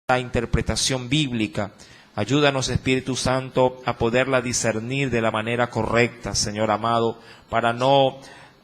la interpretación bíblica. Ayúdanos, Espíritu Santo, a poderla discernir de la manera correcta, Señor amado, para no,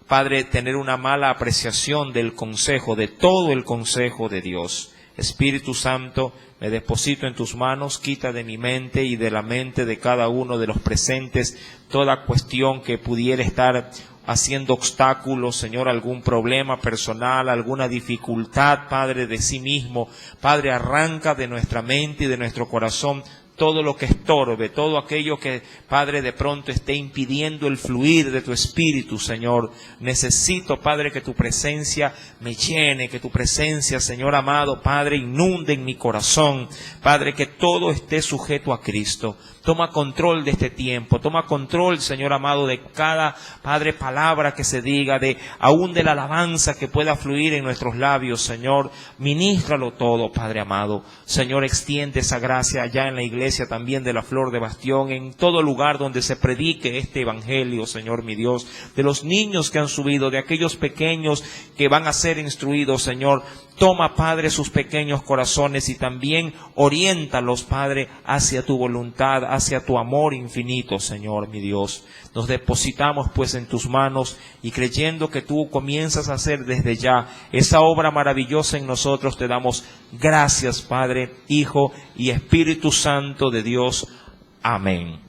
Padre, tener una mala apreciación del consejo, de todo el consejo de Dios. Espíritu Santo, me deposito en tus manos, quita de mi mente y de la mente de cada uno de los presentes toda cuestión que pudiera estar haciendo obstáculos, Señor, algún problema personal, alguna dificultad, Padre, de sí mismo. Padre, arranca de nuestra mente y de nuestro corazón todo lo que estorbe, todo aquello que, Padre, de pronto esté impidiendo el fluir de tu Espíritu, Señor. Necesito, Padre, que tu presencia me llene, que tu presencia, Señor amado, Padre, inunde en mi corazón. Padre, que todo esté sujeto a Cristo. Toma control de este tiempo, toma control, Señor amado, de cada, Padre, palabra que se diga, aún de la alabanza que pueda fluir en nuestros labios, Señor. Ministralo todo, Padre amado. Señor, extiende esa gracia allá en la iglesia también de la Flor de Bastión, en todo lugar donde se predique este evangelio, Señor mi Dios, de los niños que han subido, de aquellos pequeños que van a ser instruidos, Señor. Toma, Padre, sus pequeños corazones y también oriéntalos, Padre, hacia tu voluntad, hacia tu amor infinito, Señor, mi Dios. Nos depositamos, pues, en tus manos y creyendo que tú comienzas a hacer desde ya esa obra maravillosa en nosotros, te damos gracias, Padre, Hijo y Espíritu Santo de Dios. Amén.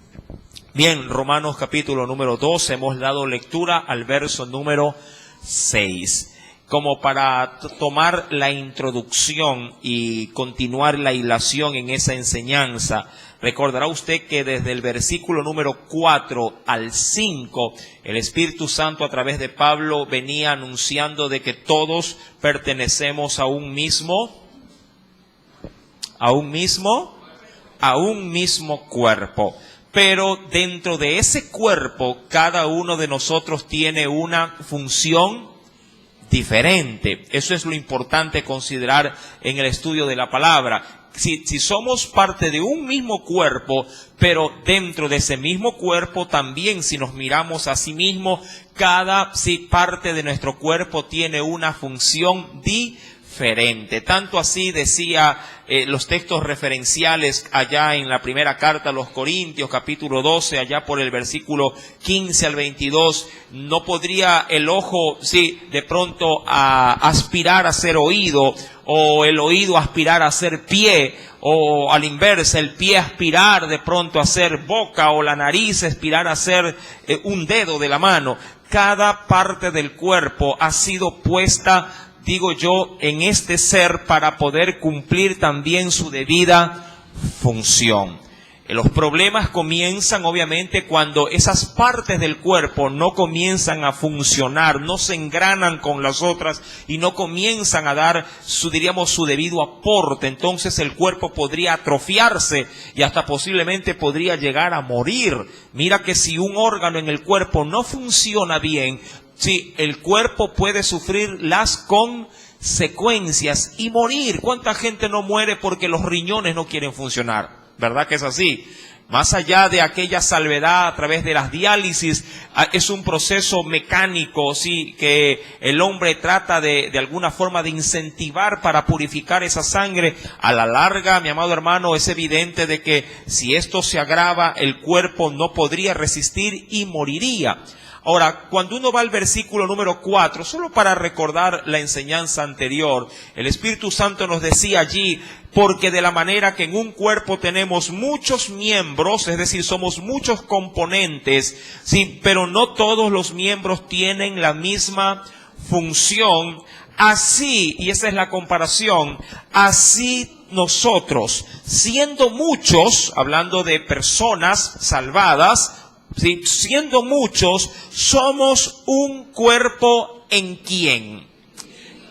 Bien, Romanos capítulo número 2, hemos dado lectura al verso número 6. Como para tomar la introducción y continuar la hilación en esa enseñanza, recordará usted que desde el versículo número 4 al 5, el Espíritu Santo a través de Pablo venía anunciando de que todos pertenecemos a un mismo cuerpo. Pero dentro de ese cuerpo, cada uno de nosotros tiene una función diferente. Eso es lo importante considerar en el estudio de la palabra. Si somos parte de un mismo cuerpo, pero dentro de ese mismo cuerpo también, si nos miramos a sí mismo, cada parte de nuestro cuerpo tiene una función diferente. Tanto así decía los textos referenciales allá en la primera carta a los Corintios, capítulo 12, allá por el versículo 15 al 22, no podría el ojo, de pronto aspirar a ser oído, o el oído aspirar a ser pie, o al inverso, el pie aspirar de pronto a ser boca, o la nariz aspirar a ser un dedo de la mano. Cada parte del cuerpo ha sido puesta, digo yo, en este ser para poder cumplir también su debida función. Los problemas comienzan obviamente cuando esas partes del cuerpo no comienzan a funcionar, no se engranan con las otras y no comienzan a dar su debido aporte. Entonces el cuerpo podría atrofiarse y hasta posiblemente podría llegar a morir. Mira que si un órgano en el cuerpo no funciona bien, el cuerpo puede sufrir las consecuencias y morir. ¿Cuánta gente no muere porque los riñones no quieren funcionar? ¿Verdad que es así? Más allá de aquella salvedad a través de las diálisis, es un proceso mecánico, que el hombre trata de alguna forma de incentivar para purificar esa sangre. A la larga, mi amado hermano, es evidente de que si esto se agrava, el cuerpo no podría resistir y moriría. Ahora, cuando uno va al versículo número 4, solo para recordar la enseñanza anterior, el Espíritu Santo nos decía allí, porque de la manera que en un cuerpo tenemos muchos miembros, es decir, somos muchos componentes, pero no todos los miembros tienen la misma función. Así, y esa es la comparación, así nosotros, siendo muchos, hablando de personas salvadas, siendo muchos, somos un cuerpo ¿en quién?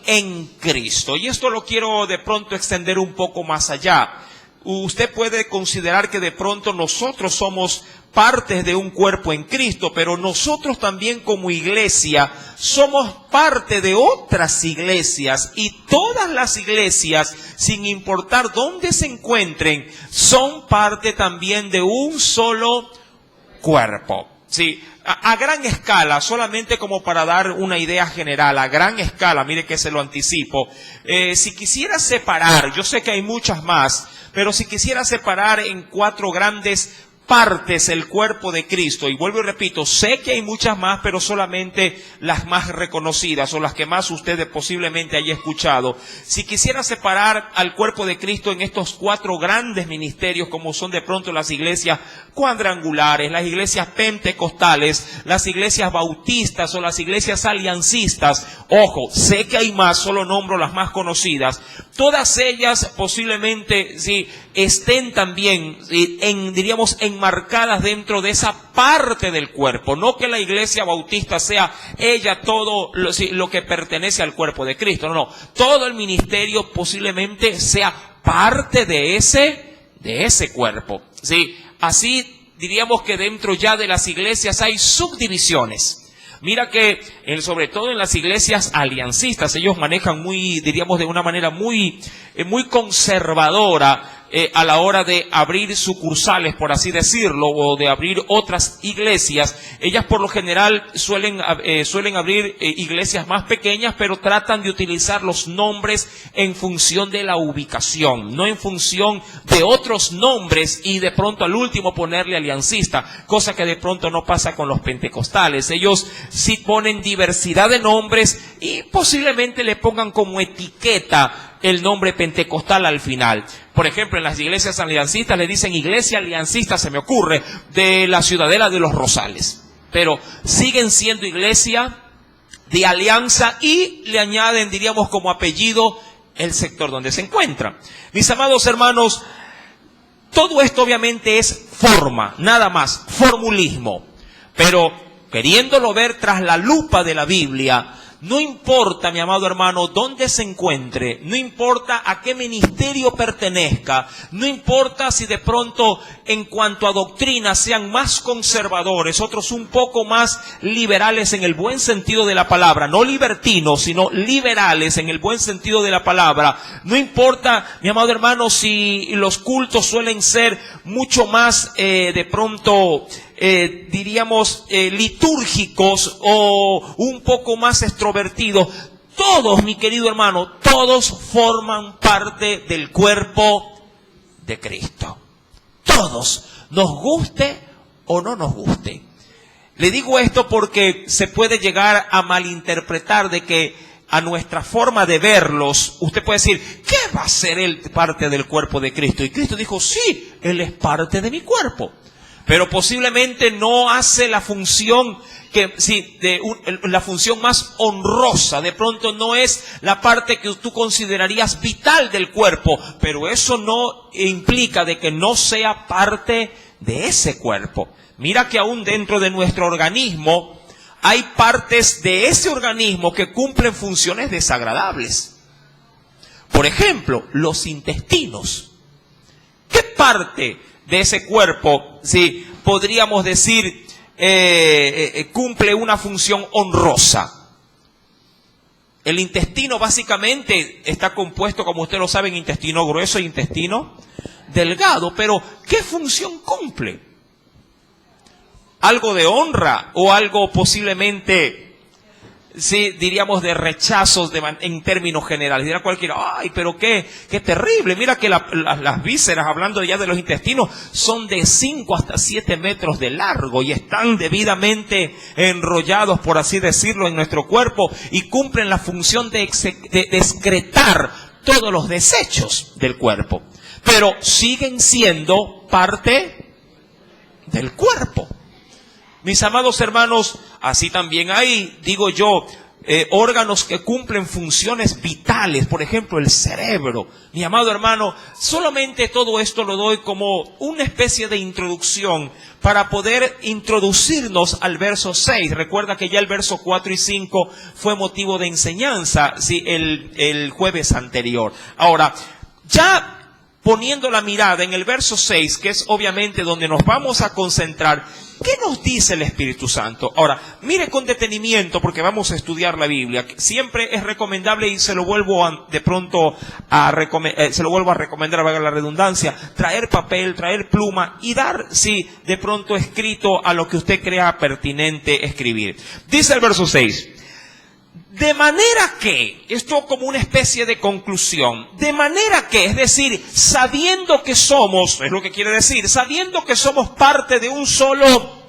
En Cristo. Y esto lo quiero de pronto extender un poco más allá. Usted puede considerar que de pronto nosotros somos partes de un cuerpo en Cristo, pero nosotros también como iglesia somos parte de otras iglesias, y todas las iglesias, sin importar dónde se encuentren, son parte también de un solo cuerpo. Sí, a gran escala, solamente como para dar una idea general, a gran escala, mire que se lo anticipo. Si quisiera separar, yo sé que hay muchas más, pero si quisiera separar en 4 grandes partes el cuerpo de Cristo, y vuelvo y repito, sé que hay muchas más, pero solamente las más reconocidas o las que más ustedes posiblemente haya escuchado. Si quisiera separar al cuerpo de Cristo en estos 4 grandes ministerios, como son de pronto las iglesias cuadrangulares, las iglesias pentecostales, las iglesias bautistas o las iglesias aliancistas, ojo, sé que hay más, solo nombro las más conocidas, todas ellas posiblemente sí estén también diríamos enmarcadas dentro de esa parte del cuerpo, no que la iglesia bautista sea ella todo lo que pertenece al cuerpo de Cristo, no, todo el ministerio posiblemente sea parte de ese cuerpo, sí, así diríamos que dentro ya de las iglesias hay subdivisiones. Mira que, sobre todo en las iglesias aliancistas, ellos manejan diríamos de una manera muy conservadora a la hora de abrir sucursales, por así decirlo, o de abrir otras iglesias. Ellas por lo general suelen abrir iglesias más pequeñas, pero tratan de utilizar los nombres en función de la ubicación, no en función de otros nombres y de pronto al último ponerle aliancista, cosa que de pronto no pasa con los pentecostales. Ellos sí ponen diversidad de nombres y posiblemente le pongan como etiqueta el nombre pentecostal al final. Por ejemplo, en las iglesias aliancistas le dicen iglesia aliancista, se me ocurre, de la Ciudadela de los Rosales. Pero siguen siendo iglesia de alianza y le añaden, diríamos, como apellido el sector donde se encuentran. Mis amados hermanos, todo esto obviamente es forma, nada más, formulismo. Pero queriéndolo ver tras la lupa de la Biblia, no importa, mi amado hermano, dónde se encuentre, no importa a qué ministerio pertenezca, no importa si de pronto en cuanto a doctrina sean más conservadores, otros un poco más liberales en el buen sentido de la palabra, no libertinos, sino liberales en el buen sentido de la palabra. No importa, mi amado hermano, si los cultos suelen ser mucho más de pronto diríamos litúrgicos o un poco más extrovertidos. Todos, mi querido hermano, todos forman parte del cuerpo de Cristo. Todos, nos guste o no nos guste. Le digo esto porque se puede llegar a malinterpretar de que a nuestra forma de verlos, usted puede decir, ¿qué va a ser él parte del cuerpo de Cristo? Y Cristo dijo, sí, él es parte de mi cuerpo. Pero posiblemente no hace la función la función más honrosa. De pronto no es la parte que tú considerarías vital del cuerpo, pero eso no implica de que no sea parte de ese cuerpo. Mira que aún dentro de nuestro organismo hay partes de ese organismo que cumplen funciones desagradables. Por ejemplo, los intestinos. ¿Qué parte de ese cuerpo, sí, podríamos decir, cumple una función honrosa? El intestino básicamente está compuesto, como usted lo sabe, en intestino grueso e intestino delgado, pero ¿qué función cumple? ¿Algo de honra o algo posiblemente, sí, diríamos de rechazos en términos generales? Dirá cualquiera, ay, pero qué terrible. Mira que las vísceras, hablando ya de los intestinos, son de 5 hasta 7 metros de largo y están debidamente enrollados, por así decirlo, en nuestro cuerpo y cumplen la función de excretar todos los desechos del cuerpo. Pero siguen siendo parte del cuerpo. Mis amados hermanos, así también hay, digo yo, órganos que cumplen funciones vitales, por ejemplo el cerebro. Mi amado hermano, solamente todo esto lo doy como una especie de introducción para poder introducirnos al verso 6. Recuerda que ya el verso 4 y 5 fue motivo de enseñanza, sí, el jueves anterior. Ahora, ya poniendo la mirada en el verso 6, que es obviamente donde nos vamos a concentrar, ¿qué nos dice el Espíritu Santo? Ahora, mire con detenimiento porque vamos a estudiar la Biblia. Siempre es recomendable, y se lo vuelvo a recomendar, valga la redundancia, traer papel, traer pluma y dar, sí, de pronto escrito a lo que usted crea pertinente escribir. Dice el verso 6. De manera que, esto como una especie de conclusión, de manera que, es decir, sabiendo que somos, es lo que quiere decir, sabiendo que somos parte de un solo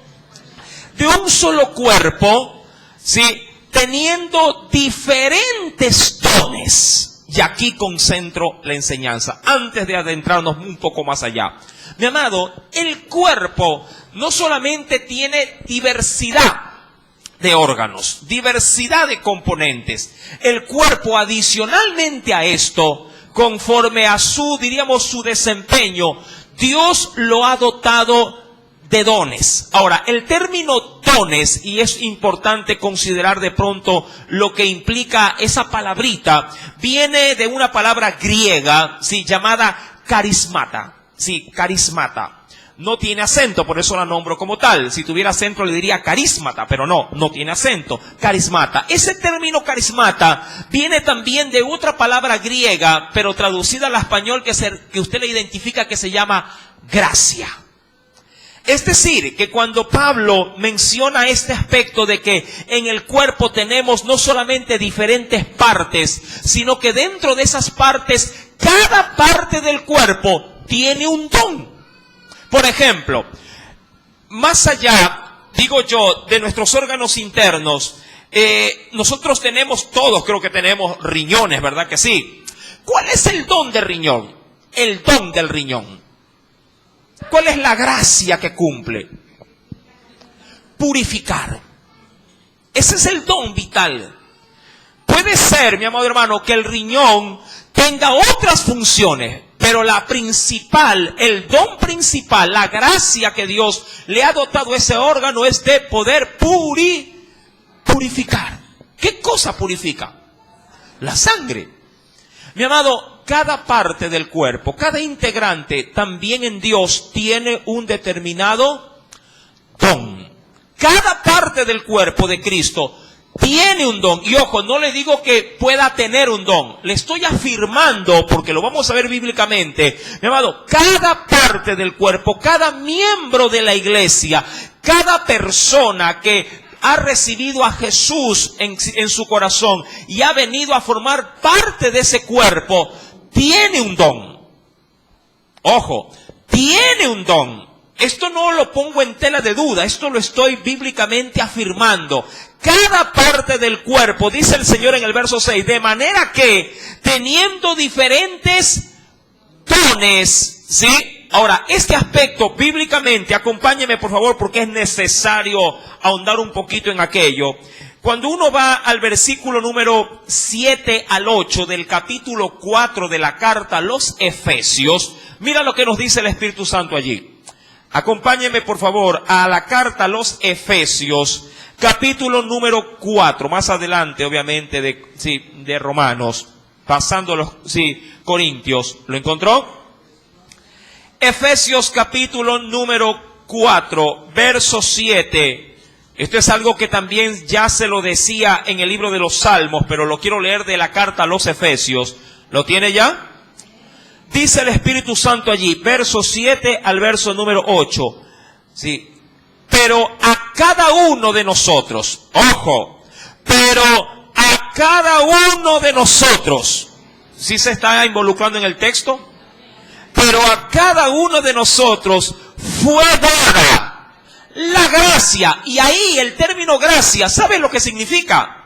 cuerpo, ¿sí? Teniendo diferentes dones. Y aquí concentro la enseñanza, antes de adentrarnos un poco más allá. Mi amado, el cuerpo no solamente tiene diversidad de órganos, diversidad de componentes. El cuerpo, adicionalmente a esto, conforme a su desempeño, Dios lo ha dotado de dones. Ahora, el término dones, y es importante considerar de pronto lo que implica esa palabrita, viene de una palabra griega, sí, llamada carismata. Sí, carismata. No tiene acento, por eso la nombro como tal. Si tuviera acento le diría carismata, pero no tiene acento. Carismata. Ese término carismata viene también de otra palabra griega, pero traducida al español que usted le identifica, que se llama gracia. Es decir, que cuando Pablo menciona este aspecto de que en el cuerpo tenemos no solamente diferentes partes, sino que dentro de esas partes, cada parte del cuerpo tiene un don. Por ejemplo, más allá, digo yo, de nuestros órganos internos, nosotros todos creo que tenemos riñones, ¿verdad que sí? ¿Cuál es el don del riñón? El don del riñón. ¿Cuál es la gracia que cumple? Purificar. Ese es el don vital. Puede ser, mi amado hermano, que el riñón tenga otras funciones, pero la principal, el don principal, la gracia que Dios le ha dotado a ese órgano es de poder purificar. ¿Qué cosa purifica? La sangre. Mi amado, cada parte del cuerpo, cada integrante también en Dios tiene un determinado don. Cada parte del cuerpo de Cristo tiene un don. Y ojo, no le digo que pueda tener un don. Le estoy afirmando, porque lo vamos a ver bíblicamente. Mi amado, cada parte del cuerpo, cada miembro de la iglesia, cada persona que ha recibido a Jesús en su corazón y ha venido a formar parte de ese cuerpo, tiene un don. Ojo, tiene un don. Esto no lo pongo en tela de duda, esto lo estoy bíblicamente afirmando. Cada parte del cuerpo, dice el Señor en el verso 6, de manera que teniendo diferentes dones, ¿sí? Ahora, este aspecto bíblicamente, acompáñeme por favor porque es necesario ahondar un poquito en aquello. Cuando uno va al versículo número 7 al 8 del capítulo 4 de la carta a los Efesios, mira lo que nos dice el Espíritu Santo allí. Acompáñeme por favor a la carta a los Efesios, capítulo número 4, más adelante obviamente de Romanos, pasando los Corintios. ¿Lo encontró? Efesios capítulo número 4, verso 7. Esto es algo que también ya se lo decía en el libro de los Salmos, pero lo quiero leer de la carta a los Efesios. ¿Lo tiene ya? Dice el Espíritu Santo allí, verso 7 al verso número 8. Sí. Pero a cada uno de nosotros, ojo, pero a cada uno de nosotros, ¿sí se está involucrando en el texto? Pero a cada uno de nosotros fue dada la gracia. Y ahí el término gracia, ¿sabe lo que significa?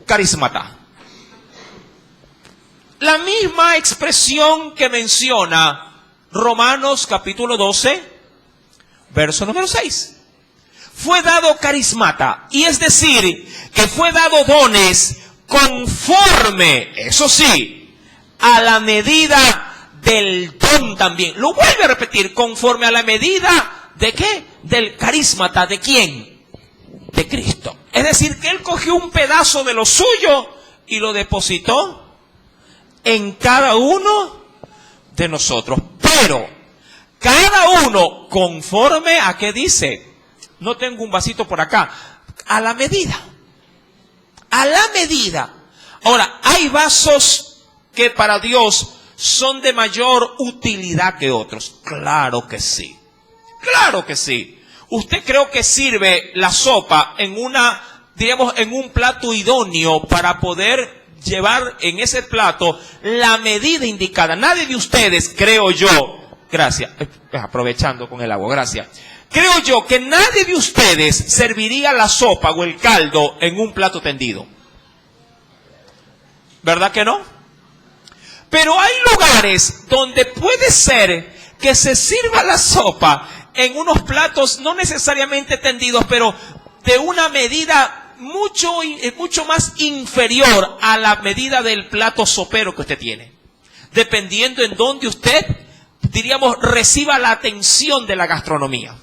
Carismata. La misma expresión que menciona Romanos capítulo 12, verso número 6. Fue dado carismata. Y es decir, que fue dado dones conforme, eso sí, a la medida del don también. Lo vuelve a repetir, conforme a la medida ¿de qué? Del carismata. ¿De quién? De Cristo. Es decir, que Él cogió un pedazo de lo suyo y lo depositó en cada uno de nosotros. Pero cada uno conforme a qué dice. No tengo un vasito por acá. A la medida. A la medida. Ahora, hay vasos que para Dios son de mayor utilidad que otros. Claro que sí. Claro que sí. ¿Usted creo que sirve la sopa en en un plato idóneo para poder llevar en ese plato la medida indicada? Nadie de ustedes, creo yo, gracias, aprovechando con el agua, gracias. Creo yo que nadie de ustedes serviría la sopa o el caldo en un plato tendido. ¿Verdad que no? Pero hay lugares donde puede ser que se sirva la sopa en unos platos no necesariamente tendidos, pero de una medida mucho más inferior a la medida del plato sopero que usted tiene. Dependiendo en dónde usted, diríamos, reciba la atención de la gastronomía.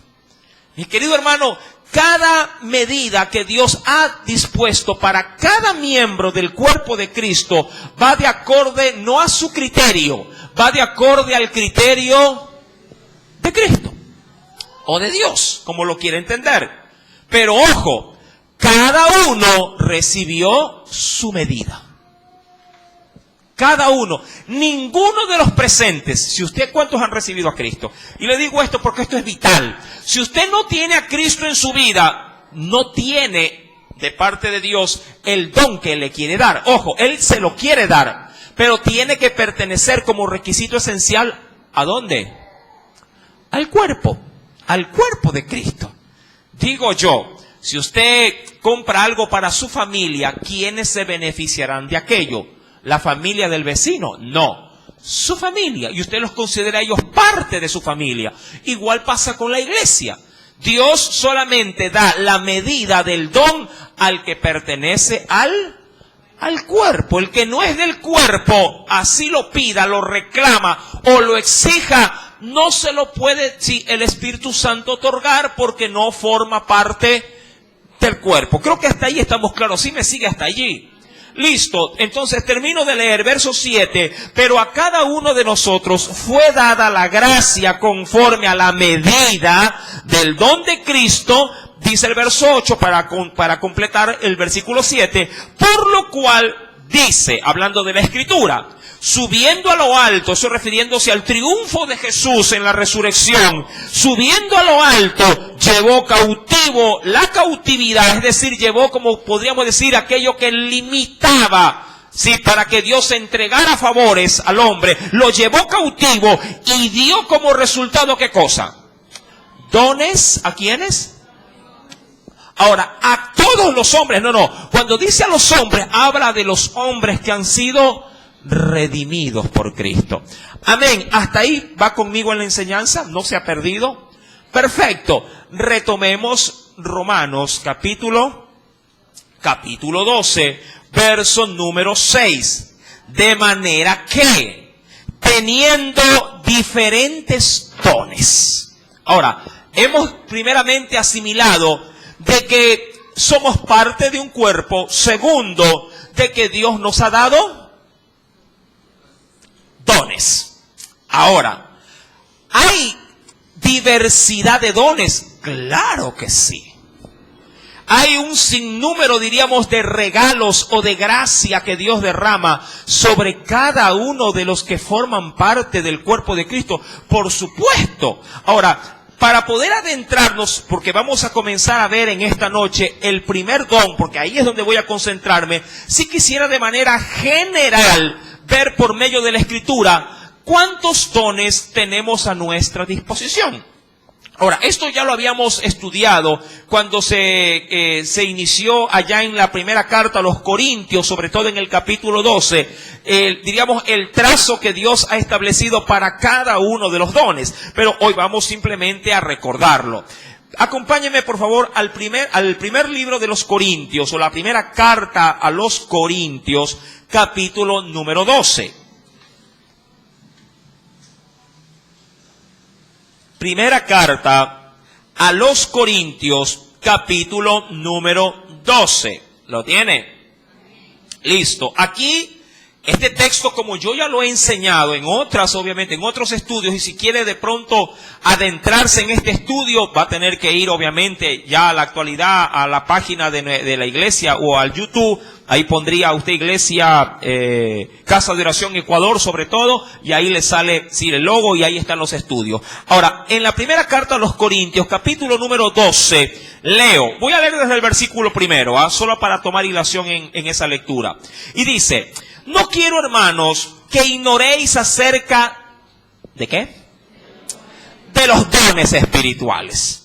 Mi querido hermano, cada medida que Dios ha dispuesto para cada miembro del cuerpo de Cristo va de acorde no a su criterio, va de acorde al criterio de Cristo o de Dios, como lo quiere entender. Pero ojo, cada uno recibió su medida. Cada uno. Ninguno de los presentes, si usted, ¿cuántos han recibido a Cristo? Y le digo esto porque esto es vital. Si usted no tiene a Cristo en su vida, no tiene de parte de Dios el don que le quiere dar. Ojo, Él se lo quiere dar, pero tiene que pertenecer como requisito esencial, ¿a dónde? Al cuerpo de Cristo. Digo yo, si usted compra algo para su familia, ¿quiénes se beneficiarán de aquello? ¿La familia del vecino? No, su familia. Y usted los considera a ellos parte de su familia. Igual pasa con la iglesia. Dios solamente da la medida del don al que pertenece al cuerpo. El que no es del cuerpo, así lo pida, lo reclama o lo exija, no se lo puede el Espíritu Santo otorgar porque no forma parte del cuerpo. Creo que hasta ahí estamos claros. ¿Sí me sigue hasta allí? Listo, entonces termino de leer verso 7, pero a cada uno de nosotros fue dada la gracia conforme a la medida del don de Cristo, dice el verso 8 para completar el versículo 7, por lo cual dice, hablando de la Escritura, subiendo a lo alto, eso refiriéndose al triunfo de Jesús en la resurrección, subiendo a lo alto, llevó cautivo la cautividad, es decir, llevó, como podríamos decir, aquello que limitaba, sí, para que Dios entregara favores al hombre, lo llevó cautivo y dio como resultado, ¿qué cosa? Dones, ¿a quiénes? Ahora, a todos los hombres, no, cuando dice a los hombres, habla de los hombres que han sido redimidos por Cristo. Amén. ¿Hasta ahí va conmigo en la enseñanza? ¿No se ha perdido? Perfecto. Retomemos Romanos capítulo 12, verso número 6. De manera que, teniendo diferentes dones. Ahora, hemos primeramente asimilado de que somos parte de un cuerpo. Segundo, de que Dios nos ha dado dones. Ahora, ¿hay diversidad de dones? Claro que sí. Hay un sinnúmero, diríamos, de regalos o de gracia que Dios derrama sobre cada uno de los que forman parte del cuerpo de Cristo. Por supuesto. Ahora, para poder adentrarnos, porque vamos a comenzar a ver en esta noche el primer don, porque ahí es donde voy a concentrarme, sí quisiera de manera general ver por medio de la Escritura cuántos dones tenemos a nuestra disposición. Ahora, esto ya lo habíamos estudiado cuando se inició allá en la primera carta a los Corintios, sobre todo en el capítulo 12, diríamos el trazo que Dios ha establecido para cada uno de los dones. Pero hoy vamos simplemente a recordarlo. Acompáñenme por favor al primer libro de los Corintios, o la primera carta a los Corintios, capítulo número 12. Primera carta a los Corintios, capítulo número 12. ¿Lo tiene? Listo. Aquí Este texto, como yo ya lo he enseñado en otras, obviamente, en otros estudios, y si quiere de pronto adentrarse en este estudio, va a tener que ir, obviamente, ya a la actualidad, a la página de la iglesia o al YouTube. Ahí pondría usted Iglesia, Casa de Oración Ecuador, sobre todo, y ahí le sale, sí, el logo, y ahí están los estudios. Ahora, en la primera carta a los Corintios, capítulo número 12, leo, voy a leer desde el versículo primero, solo para tomar hilación en esa lectura. Y dice: no quiero, hermanos, que ignoréis acerca ¿de qué? De los dones espirituales.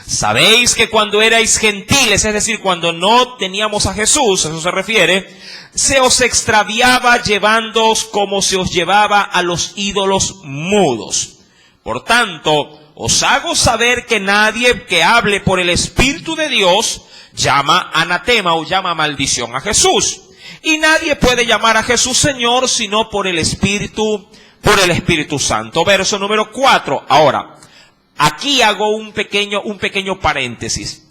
Sabéis que cuando erais gentiles, es decir, cuando no teníamos a Jesús, a eso se refiere, se os extraviaba llevándoos como se os llevaba a los ídolos mudos. Por tanto, os hago saber que nadie que hable por el Espíritu de Dios llama anatema o llama maldición a Jesús. Y nadie puede llamar a Jesús Señor sino por el Espíritu Santo. Verso número 4. Ahora, aquí hago un pequeño paréntesis.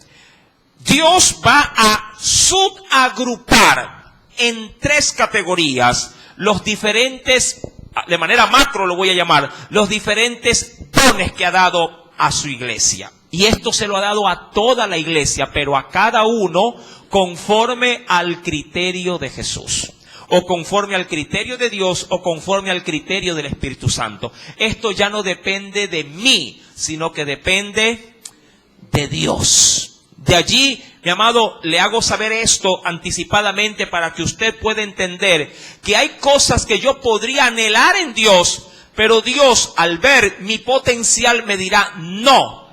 Dios va a subagrupar en 3 categorías los diferentes, de manera macro lo voy a llamar, los diferentes dones que ha dado a su iglesia. Y esto se lo ha dado a toda la iglesia, pero a cada uno conforme al criterio de Jesús, o conforme al criterio de Dios, o conforme al criterio del Espíritu Santo. Esto ya no depende de mí, sino que depende de Dios. De allí, mi amado, le hago saber esto anticipadamente para que usted pueda entender que hay cosas que yo podría anhelar en Dios, pero Dios, al ver mi potencial, me dirá: no.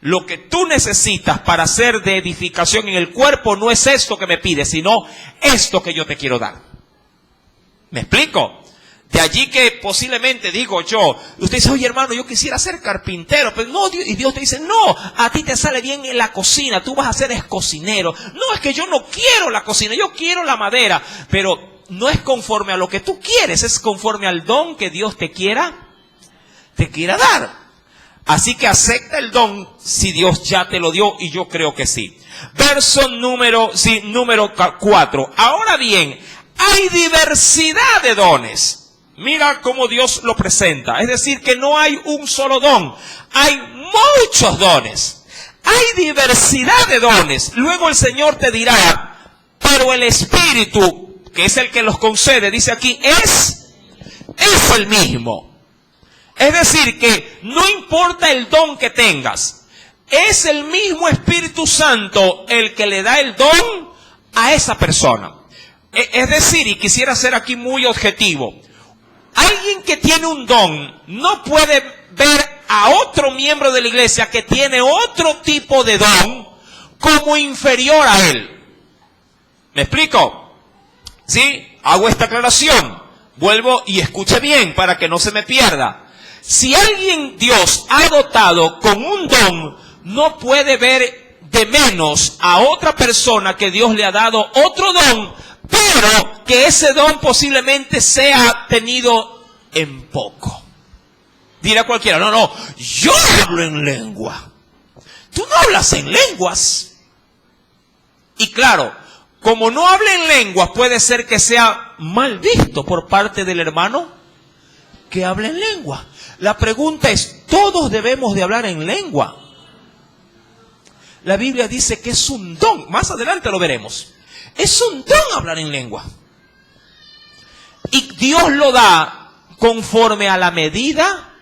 Lo que tú necesitas para hacer de edificación en el cuerpo no es esto que me pides, sino esto que yo te quiero dar. ¿Me explico? De allí que posiblemente, digo yo, usted dice: oye, hermano, yo quisiera ser carpintero, pero no, y Dios te dice: no, a ti te sale bien en la cocina, tú vas a ser cocinero. No, es que yo no quiero la cocina, yo quiero la madera, pero no es conforme a lo que tú quieres, es conforme al don que Dios te quiera dar. Así que acepta el don si Dios ya te lo dio, y yo creo que sí. Verso número 4. Ahora bien, hay diversidad de dones. Mira cómo Dios lo presenta. Es decir, que no hay un solo don. Hay muchos dones. Hay diversidad de dones. Luego el Señor te dirá: pero el Espíritu, que es el que los concede, dice aquí, es el mismo. Es decir, que no importa el don que tengas, es el mismo Espíritu Santo el que le da el don a esa persona. Es decir, y quisiera ser aquí muy objetivo, alguien que tiene un don no puede ver a otro miembro de la iglesia que tiene otro tipo de don como inferior a él. ¿Me explico? ¿Sí? Hago esta aclaración. Vuelvo y escuche bien para que no se me pierda. Si alguien Dios ha dotado con un don, no puede ver de menos a otra persona que Dios le ha dado otro don, pero que ese don posiblemente sea tenido en poco. Dirá cualquiera: no, yo hablo en lengua. Tú no hablas en lenguas. Y claro, como no habla en lenguas, puede ser que sea mal visto por parte del hermano que habla en lengua. La pregunta es: ¿todos debemos de hablar en lengua? La Biblia dice que es un don. Más adelante lo veremos. Es un don hablar en lengua. Y Dios lo da conforme a la medida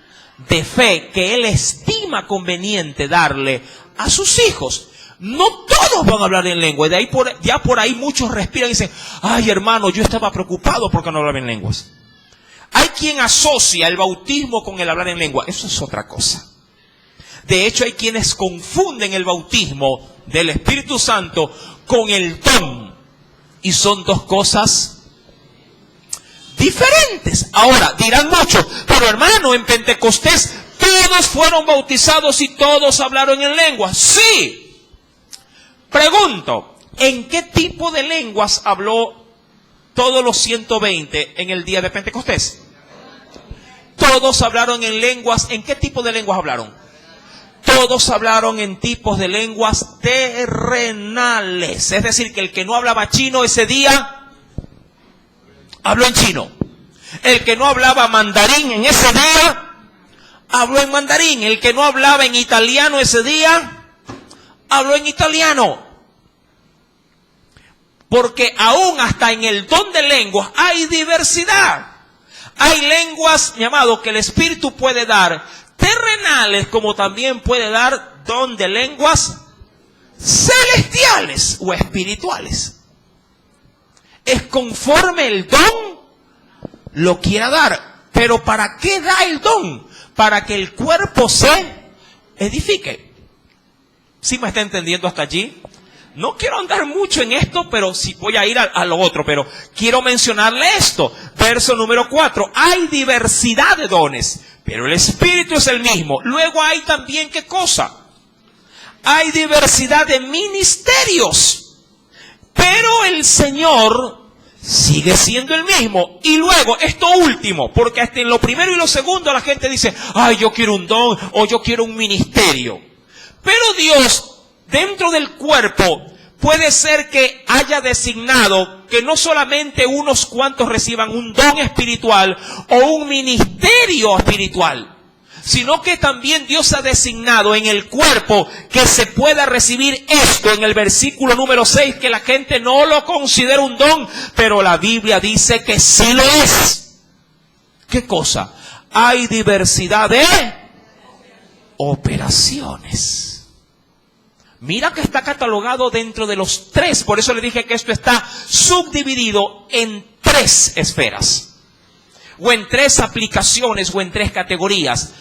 de fe que Él estima conveniente darle a sus hijos. No todos van a hablar en lengua. Y de ahí ya por ahí muchos respiran y dicen: ay, hermano, yo estaba preocupado porque no hablaba en lenguas. Hay quien asocia el bautismo con el hablar en lengua. Eso es otra cosa. De hecho, hay quienes confunden el bautismo del Espíritu Santo con el don. Y son dos cosas diferentes. Ahora, dirán muchos: pero hermano, en Pentecostés todos fueron bautizados y todos hablaron en lenguas. Sí. Pregunto: ¿en qué tipo de lenguas habló todos los 120 en el día de Pentecostés? Todos hablaron en lenguas. ¿En qué tipo de lenguas hablaron? Todos hablaron en tipos de lenguas terrenales. Es decir, que el que no hablaba chino ese día habló en chino. El que no hablaba mandarín en ese día, habló en mandarín. El que no hablaba en italiano ese día, habló en italiano. Porque aún hasta en el don de lenguas hay diversidad. Hay lenguas, mi amado, que el Espíritu puede dar terrenales, como también puede dar don de lenguas celestiales o espirituales. Es conforme el don lo quiera dar. Pero ¿para qué da el don? Para que el cuerpo se edifique. ¿Sí me está entendiendo hasta allí? No quiero andar mucho en esto, pero sí voy a ir a lo otro, pero quiero mencionarle esto. Verso número 4. Hay diversidad de dones, pero el Espíritu es el mismo. Luego hay también, ¿qué cosa? Hay diversidad de ministerios, pero el Señor sigue siendo el mismo. Y luego, esto último, porque hasta en lo primero y lo segundo la gente dice, ay, yo quiero un don o yo quiero un ministerio. Pero Dios, dentro del cuerpo, puede ser que haya designado que no solamente unos cuantos reciban un don espiritual o un ministerio espiritual, sino que también Dios ha designado en el cuerpo que se pueda recibir esto en el versículo número 6, que la gente no lo considera un don, pero la Biblia dice que sí lo es. ¿Qué cosa? Hay diversidad de operaciones. Mira que está catalogado dentro de los 3, por eso le dije que esto está subdividido en 3 esferas, o en 3 aplicaciones, o en 3 categorías.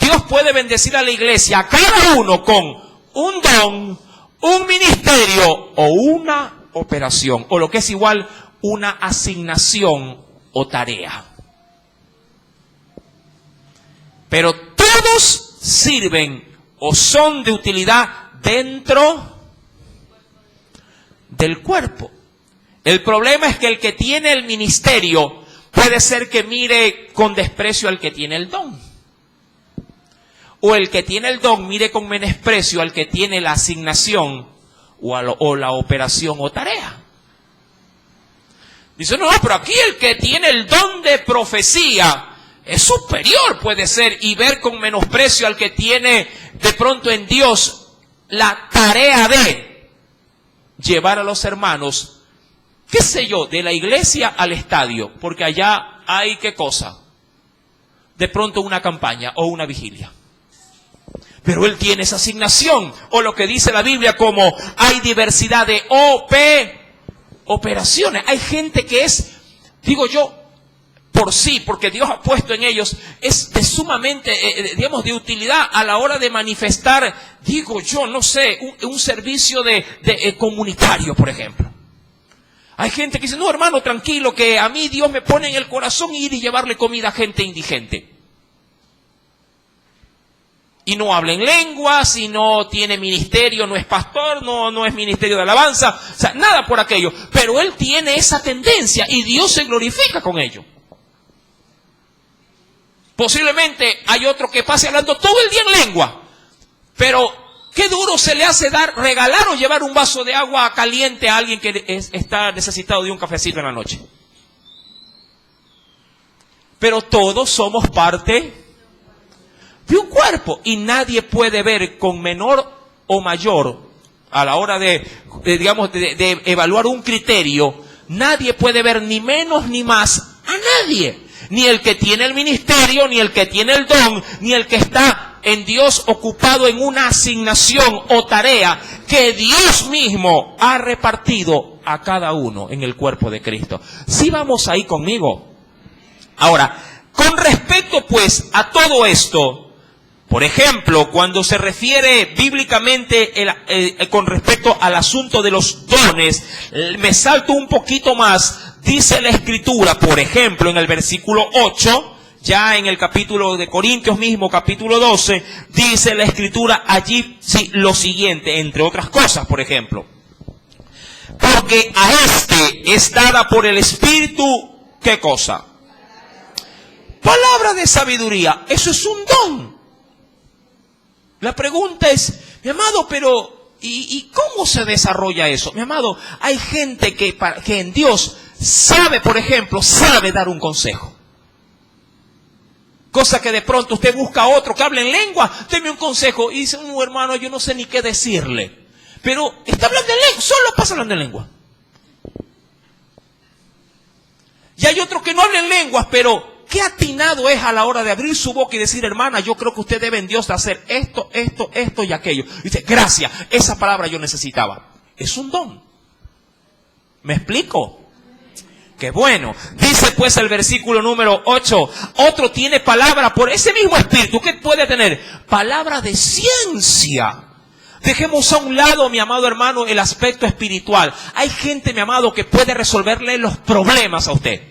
Dios puede bendecir a la iglesia, a cada uno con un don, un ministerio o una operación, o lo que es igual, una asignación o tarea. Pero todos sirven o son de utilidad dentro del cuerpo. El problema es que el que tiene el ministerio puede ser que mire con desprecio al que tiene el don. O el que tiene el don mire con menosprecio al que tiene la asignación o la operación o tarea. Dice, no, pero aquí el que tiene el don de profecía es superior, puede ser, y ver con menosprecio al que tiene de pronto en Dios la tarea de llevar a los hermanos, qué sé yo, de la iglesia al estadio, porque allá hay qué cosa, de pronto una campaña o una vigilia. Pero él tiene esa asignación, o lo que dice la Biblia como hay diversidad de operaciones. Hay gente que es, digo yo, por sí, porque Dios ha puesto en ellos, es de sumamente, digamos, de utilidad a la hora de manifestar, digo yo, no sé, un servicio de comunitario, por ejemplo. Hay gente que dice, no, hermano, tranquilo, que a mí Dios me pone en el corazón ir y llevarle comida a gente indigente. Y no habla en lenguas, y no tiene ministerio, no es pastor, no es ministerio de alabanza, o sea, nada por aquello. Pero él tiene esa tendencia y Dios se glorifica con ello. Posiblemente hay otro que pase hablando todo el día en lengua, pero qué duro se le hace regalar o llevar un vaso de agua caliente a alguien que está necesitado de un cafecito en la noche. Pero todos somos parte de un cuerpo y nadie puede ver con menor o mayor a la hora de evaluar un criterio. Nadie puede ver ni menos ni más a nadie. Ni el que tiene el ministerio, ni el que tiene el don, ni el que está en Dios ocupado en una asignación o tarea que Dios mismo ha repartido a cada uno en el cuerpo de Cristo. ¿Sí vamos ahí conmigo? Ahora, con respecto pues a todo esto, por ejemplo, cuando se refiere bíblicamente con respecto al asunto de los dones, me salto un poquito más. Dice la Escritura, por ejemplo, en el versículo 8, ya en el capítulo de Corintios mismo, capítulo 12, dice la Escritura allí sí, lo siguiente, entre otras cosas, por ejemplo. Porque a este es dada por el Espíritu, ¿qué cosa? Palabra de sabiduría, eso es un don. La pregunta es, mi amado, pero ¿y cómo se desarrolla eso? Mi amado, hay gente que en Dios sabe, por ejemplo, sabe dar un consejo. Cosa que de pronto usted busca a otro que hable en lengua, deme un consejo. Y dice, hermano, yo no sé ni qué decirle. Pero está hablando en lengua, solo pasa hablando en lengua. Y hay otro que no habla en lenguas, pero qué atinado es a la hora de abrir su boca y decir, hermana, yo creo que usted debe en Dios de hacer esto, esto, esto y aquello. Y dice, gracias, esa palabra yo necesitaba. Es un don. ¿Me explico? Qué bueno. Dice pues el versículo número 8, otro tiene palabra por ese mismo espíritu. ¿Qué puede tener? Palabra de ciencia. Dejemos a un lado, mi amado hermano, el aspecto espiritual. Hay gente, mi amado, que puede resolverle los problemas a usted.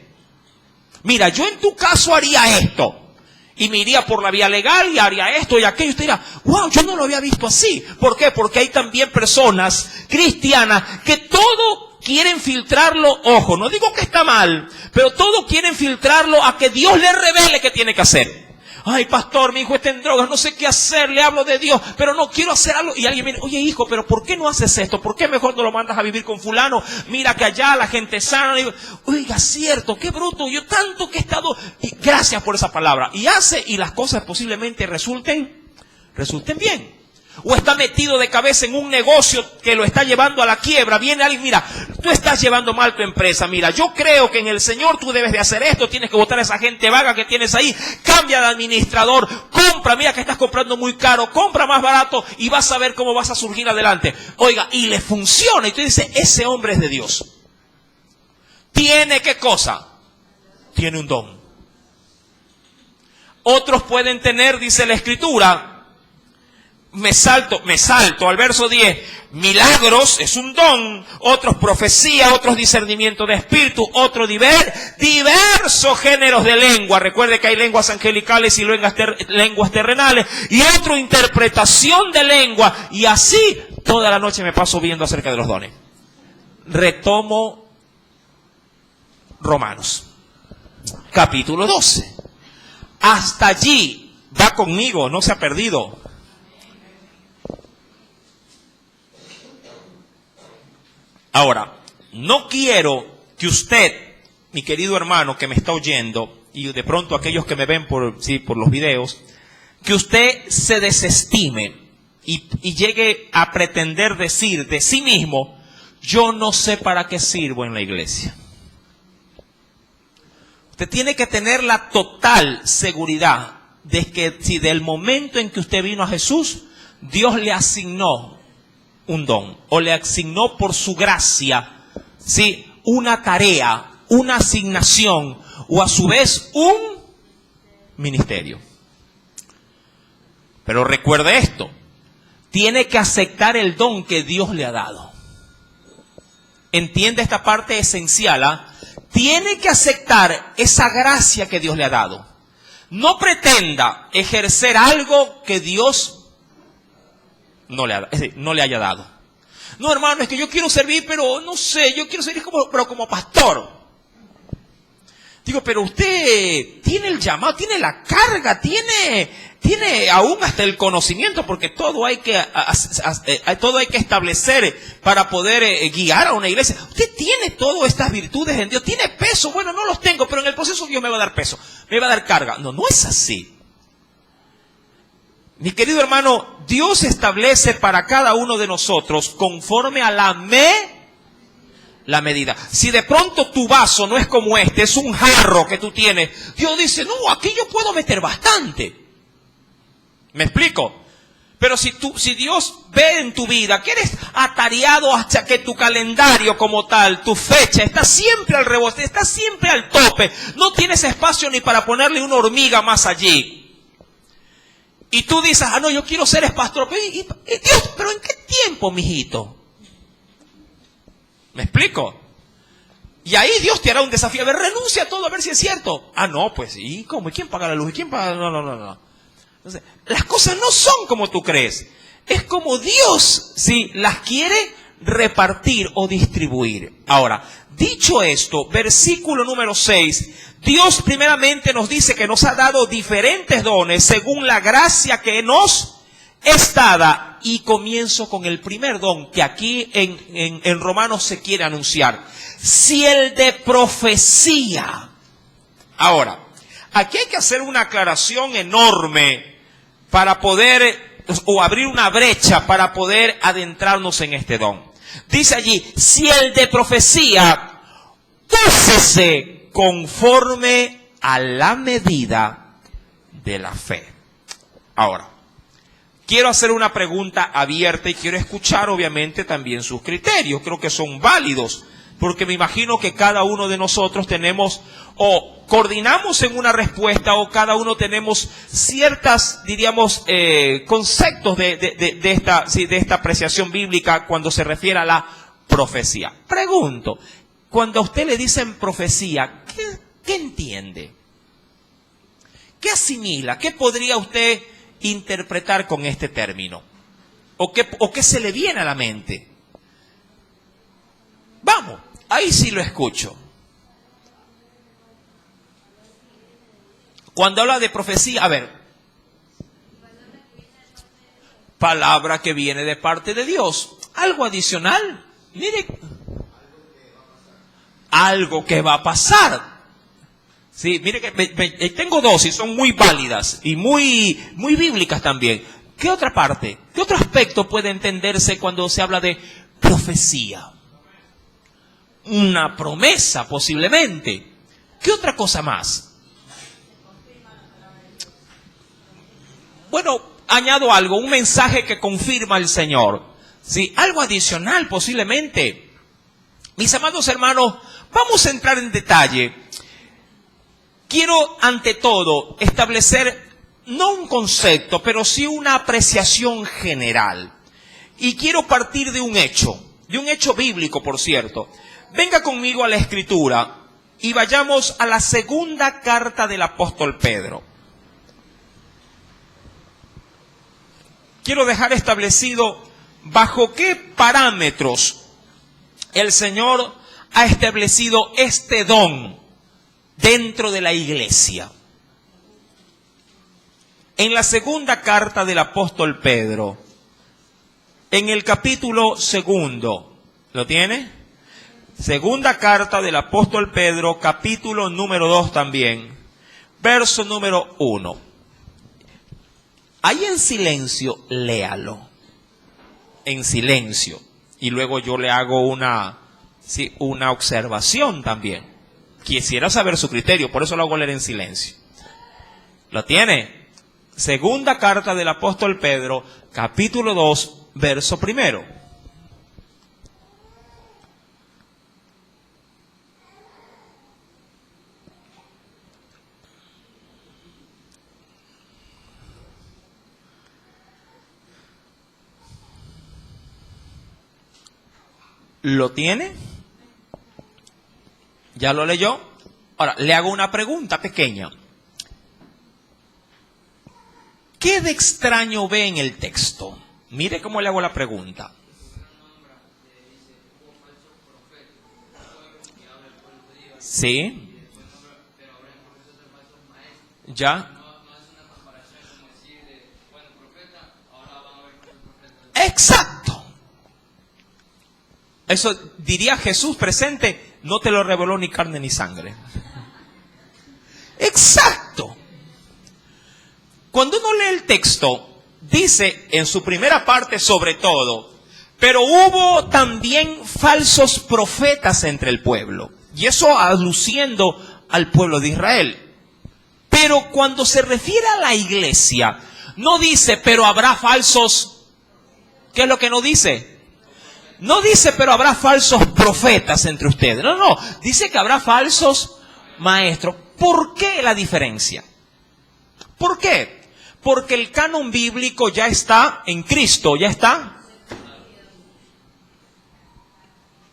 Mira, yo en tu caso haría esto. Y me iría por la vía legal y haría esto y aquello. Usted dirá, wow, yo no lo había visto así. ¿Por qué? Porque hay también personas cristianas que todo quieren filtrarlo, ojo, no digo que está mal, pero todo quieren filtrarlo a que Dios le revele qué tiene que hacer. Ay, pastor, mi hijo está en drogas, no sé qué hacer, le hablo de Dios, pero no quiero hacer algo. Y alguien viene, oye hijo, pero ¿por qué no haces esto? ¿Por qué mejor no lo mandas a vivir con fulano? Mira que allá la gente sana. Digo, oiga, cierto, qué bruto, yo tanto que he estado, y gracias por esa palabra. Y hace, y las cosas posiblemente resulten bien. O está metido de cabeza en un negocio que lo está llevando a la quiebra. Viene alguien, mira, tú estás llevando mal tu empresa. Mira, yo creo que en el Señor tú debes de hacer esto. Tienes que votar a esa gente vaga que tienes ahí. Cambia de administrador. Compra, mira que estás comprando muy caro. Compra más barato y vas a ver cómo vas a surgir adelante. Oiga, y le funciona. Y tú dices, ese hombre es de Dios. ¿Tiene qué cosa? Tiene un don. Otros pueden tener, dice la Escritura, me salto al verso 10, milagros es un don, otros profecía, otros discernimiento de espíritu, otros diversos géneros de lengua. Recuerde que hay lenguas angelicales y lenguas terrenales, y otro interpretación de lengua, y así toda la noche me paso viendo acerca de los dones. Retomo Romanos, capítulo 12. Hasta allí va conmigo, no se ha perdido. Ahora, no quiero que usted, mi querido hermano que me está oyendo, y de pronto aquellos que me ven por los videos, que usted se desestime y llegue a pretender decir de sí mismo, yo no sé para qué sirvo en la iglesia. Usted tiene que tener la total seguridad de que si del momento en que usted vino a Jesús, Dios le asignó un don, o le asignó por su gracia, ¿sí?, una tarea, una asignación, o a su vez un ministerio. Pero recuerde esto, tiene que aceptar el don que Dios le ha dado. Entiende esta parte esencial, ¿ah? Tiene que aceptar esa gracia que Dios le ha dado. No pretenda ejercer algo que Dios no le haya dado. No, hermano, es que yo quiero servir, pero no sé, yo quiero servir como pastor. Digo, pero usted tiene el llamado, tiene la carga, tiene aún hasta el conocimiento, porque todo hay que establecer para poder guiar a una iglesia. Usted tiene todas estas virtudes en Dios, tiene peso. Bueno, no los tengo, pero en el proceso Dios me va a dar peso, me va a dar carga. No es así. Mi querido hermano, Dios establece para cada uno de nosotros conforme a la medida. Si de pronto tu vaso no es como este, es un jarro que tú tienes, Dios dice, no, aquí yo puedo meter bastante. ¿Me explico? Pero si Dios ve en tu vida que eres atareado hasta que tu calendario como tal, tu fecha, está siempre al rebote, está siempre al tope, no tienes espacio ni para ponerle una hormiga más allí. Y tú dices, no, yo quiero ser pastor. Y Dios, ¿pero en qué tiempo, mijito? ¿Me explico? Y ahí Dios te hará un desafío. A ver, renuncia a todo, a ver si es cierto. No, pues, ¿y cómo? ¿Y quién paga la luz? ¿Y quién paga? No. Entonces, las cosas no son como tú crees. Es como Dios, sí, las quiere repartir o distribuir. Ahora, dicho esto, versículo número 6, Dios primeramente nos dice que nos ha dado diferentes dones según la gracia que nos es dada, y comienzo con el primer don que aquí en Romanos se quiere anunciar. Si el de profecía. Ahora, aquí hay que hacer una aclaración enorme para poder, o abrir una brecha para poder adentrarnos en este don. Dice allí, si el de profecía, úsese conforme a la medida de la fe. Ahora, quiero hacer una pregunta abierta y quiero escuchar obviamente también sus criterios. Creo que son válidos, porque me imagino que cada uno de nosotros tenemos o coordinamos en una respuesta, o cada uno tenemos ciertas, diríamos, conceptos de esta apreciación bíblica cuando se refiere a la profecía. Pregunto, cuando a usted le dicen profecía, ¿qué entiende? ¿Qué asimila? ¿Qué podría usted interpretar con este término? ¿O qué se le viene a la mente? Vamos, ahí sí lo escucho. Cuando habla de profecía, a ver, palabra que viene de parte de Dios. Algo adicional, mire, algo que va a pasar. Sí, mire que tengo dos y son muy válidas y muy bíblicas también. ¿Qué otra parte? ¿Qué otro aspecto puede entenderse cuando se habla de profecía? Una promesa, posiblemente. ¿Qué otra cosa más? Bueno, añado algo, un mensaje que confirma el Señor. Sí, algo adicional, posiblemente. Mis amados hermanos, vamos a entrar en detalle. Quiero, ante todo, establecer no un concepto, pero sí una apreciación general. Y quiero partir de un hecho bíblico, por cierto. Venga conmigo a la Escritura y vayamos a la segunda carta del apóstol Pedro. Quiero dejar establecido bajo qué parámetros el Señor ha establecido este don dentro de la iglesia. En la segunda carta del apóstol Pedro, en el capítulo 2, ¿lo tiene? Segunda carta del apóstol Pedro, capítulo número 2 también, verso número 1. Ahí en silencio, léalo. En silencio. Y luego yo le hago una observación también. Quisiera saber su criterio, por eso lo hago leer en silencio. ¿Lo tiene? Segunda carta del apóstol Pedro, capítulo 2, verso 1. ¿Lo tiene? ¿Ya lo leyó? Ahora, le hago una pregunta pequeña. ¿Qué de extraño ve en el texto? Mire cómo le hago la pregunta. ¿Sí? ¿Ya? Exacto. Eso diría Jesús presente, no te lo reveló ni carne ni sangre. Exacto. Cuando uno lee el texto, dice en su primera parte sobre todo, pero hubo también falsos profetas entre el pueblo. Y eso aluciendo al pueblo de Israel. Pero cuando se refiere a la iglesia, no dice, pero habrá falsos. ¿Qué es lo que no dice? No dice, pero habrá falsos profetas entre ustedes. No, dice que habrá falsos maestros. ¿Por qué la diferencia? ¿Por qué? Porque el canon bíblico ya está en Cristo, ya está.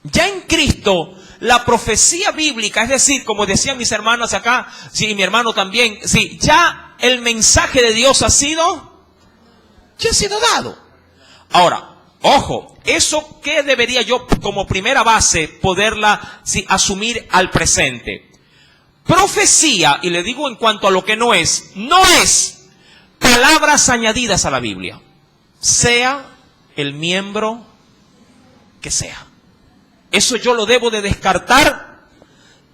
Ya en Cristo, la profecía bíblica, es decir, como decían mis hermanos acá, sí, mi hermano también, sí, ya el mensaje de Dios ya ha sido dado. Ahora, ojo, ¿eso qué debería yo como primera base poderla asumir al presente? Profecía, y le digo en cuanto a lo que no es palabras añadidas a la Biblia. sea el miembro que sea. Eso yo lo debo de descartar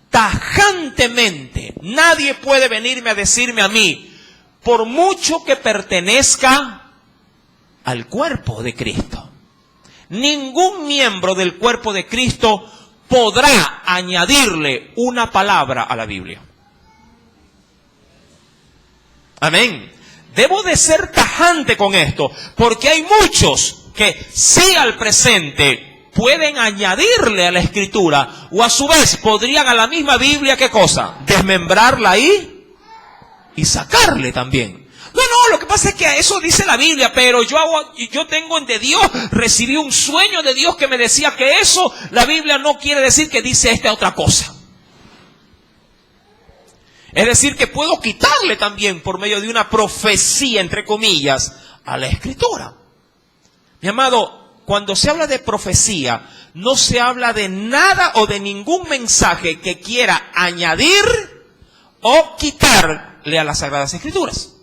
tajantemente. Nadie puede venirme a decirme a mí, por mucho que pertenezca al cuerpo de Cristo. Ningún miembro del cuerpo de Cristo podrá añadirle una palabra a la Biblia. Amén. Debo de ser tajante con esto, porque hay muchos que sí al presente pueden añadirle a la Escritura, o a su vez podrían a la misma Biblia, ¿qué cosa? Desmembrarla ahí y sacarle también. No, lo que pasa es que eso dice la Biblia, pero yo tengo de Dios, recibí un sueño de Dios que me decía que eso, la Biblia no quiere decir que dice esta otra cosa. Es decir, que puedo quitarle también por medio de una profecía, entre comillas, a la Escritura. Mi amado, cuando se habla de profecía, no se habla de nada o de ningún mensaje que quiera añadir o quitarle a las Sagradas Escrituras.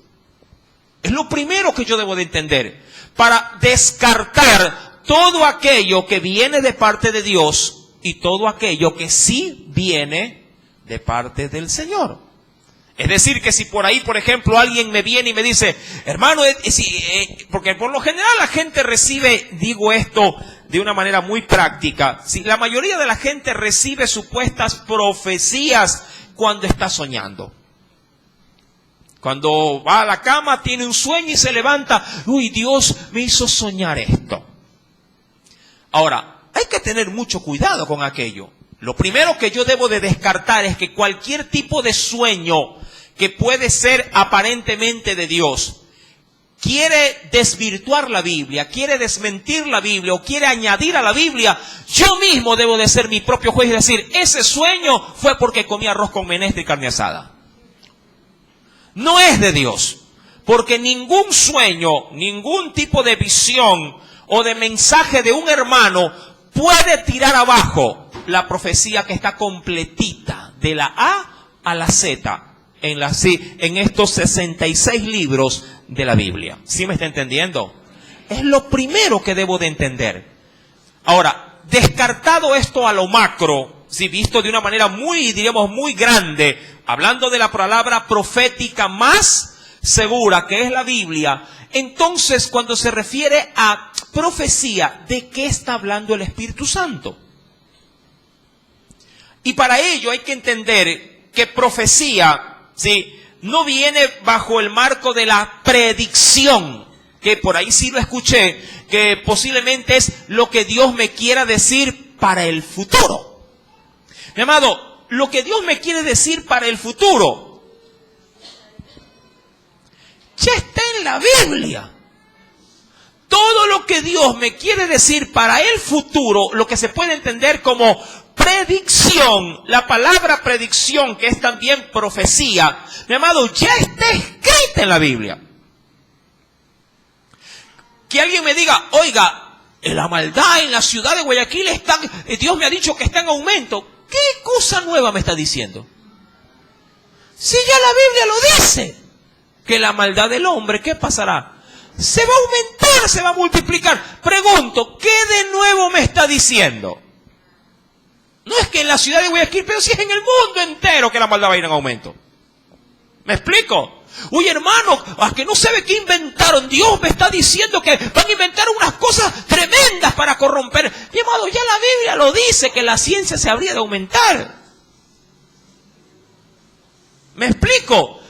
Es lo primero que yo debo de entender, para descartar todo aquello que viene de parte de Dios y todo aquello que sí viene de parte del Señor. Es decir, que si por ahí, por ejemplo, alguien me viene y me dice, hermano, porque por lo general la gente recibe, digo esto de una manera muy práctica, la mayoría de la gente recibe supuestas profecías cuando está soñando. Cuando va a la cama, tiene un sueño y se levanta. Uy, Dios me hizo soñar esto. Ahora, hay que tener mucho cuidado con aquello. Lo primero que yo debo de descartar es que cualquier tipo de sueño que puede ser aparentemente de Dios, quiere desvirtuar la Biblia, quiere desmentir la Biblia o quiere añadir a la Biblia, yo mismo debo de ser mi propio juez y decir, ese sueño fue porque comí arroz con menestra y carne asada. No es de Dios, porque ningún sueño, ningún tipo de visión o de mensaje de un hermano puede tirar abajo la profecía que está completita, de la A a la Z, en estos 66 libros de la Biblia. ¿Sí me está entendiendo? Es lo primero que debo de entender. Ahora, descartado esto a lo macro, si visto de una manera muy, diríamos, muy grande, hablando de la palabra profética más segura, que es la Biblia, entonces cuando se refiere a profecía, ¿de qué está hablando el Espíritu Santo? Y para ello hay que entender que profecía, ¿sí?, no viene bajo el marco de la predicción, que por ahí sí lo escuché, que posiblemente es lo que Dios me quiera decir para el futuro. Mi amado, lo que Dios me quiere decir para el futuro ya está en la Biblia. Todo lo que Dios me quiere decir para el futuro, lo que se puede entender como predicción, la palabra predicción, que es también profecía, mi amado, ya está escrita en la Biblia. Que alguien me diga, oiga, la maldad en la ciudad de Guayaquil Dios me ha dicho que está en aumento. ¿Qué cosa nueva me está diciendo? Si ya la Biblia lo dice, que la maldad del hombre, ¿qué pasará? Se va a aumentar, se va a multiplicar. Pregunto, ¿qué de nuevo me está diciendo? No es que en la ciudad de Guayaquil, pero sí es en el mundo entero que la maldad va a ir en aumento. ¿Me explico? Uy, hermano, a que no sabe qué inventaron. Dios me está diciendo que van a inventar unas cosas tremendas para corromper. Mi amado, ya la Biblia lo dice, que la ciencia se habría de aumentar. ¿Me explico?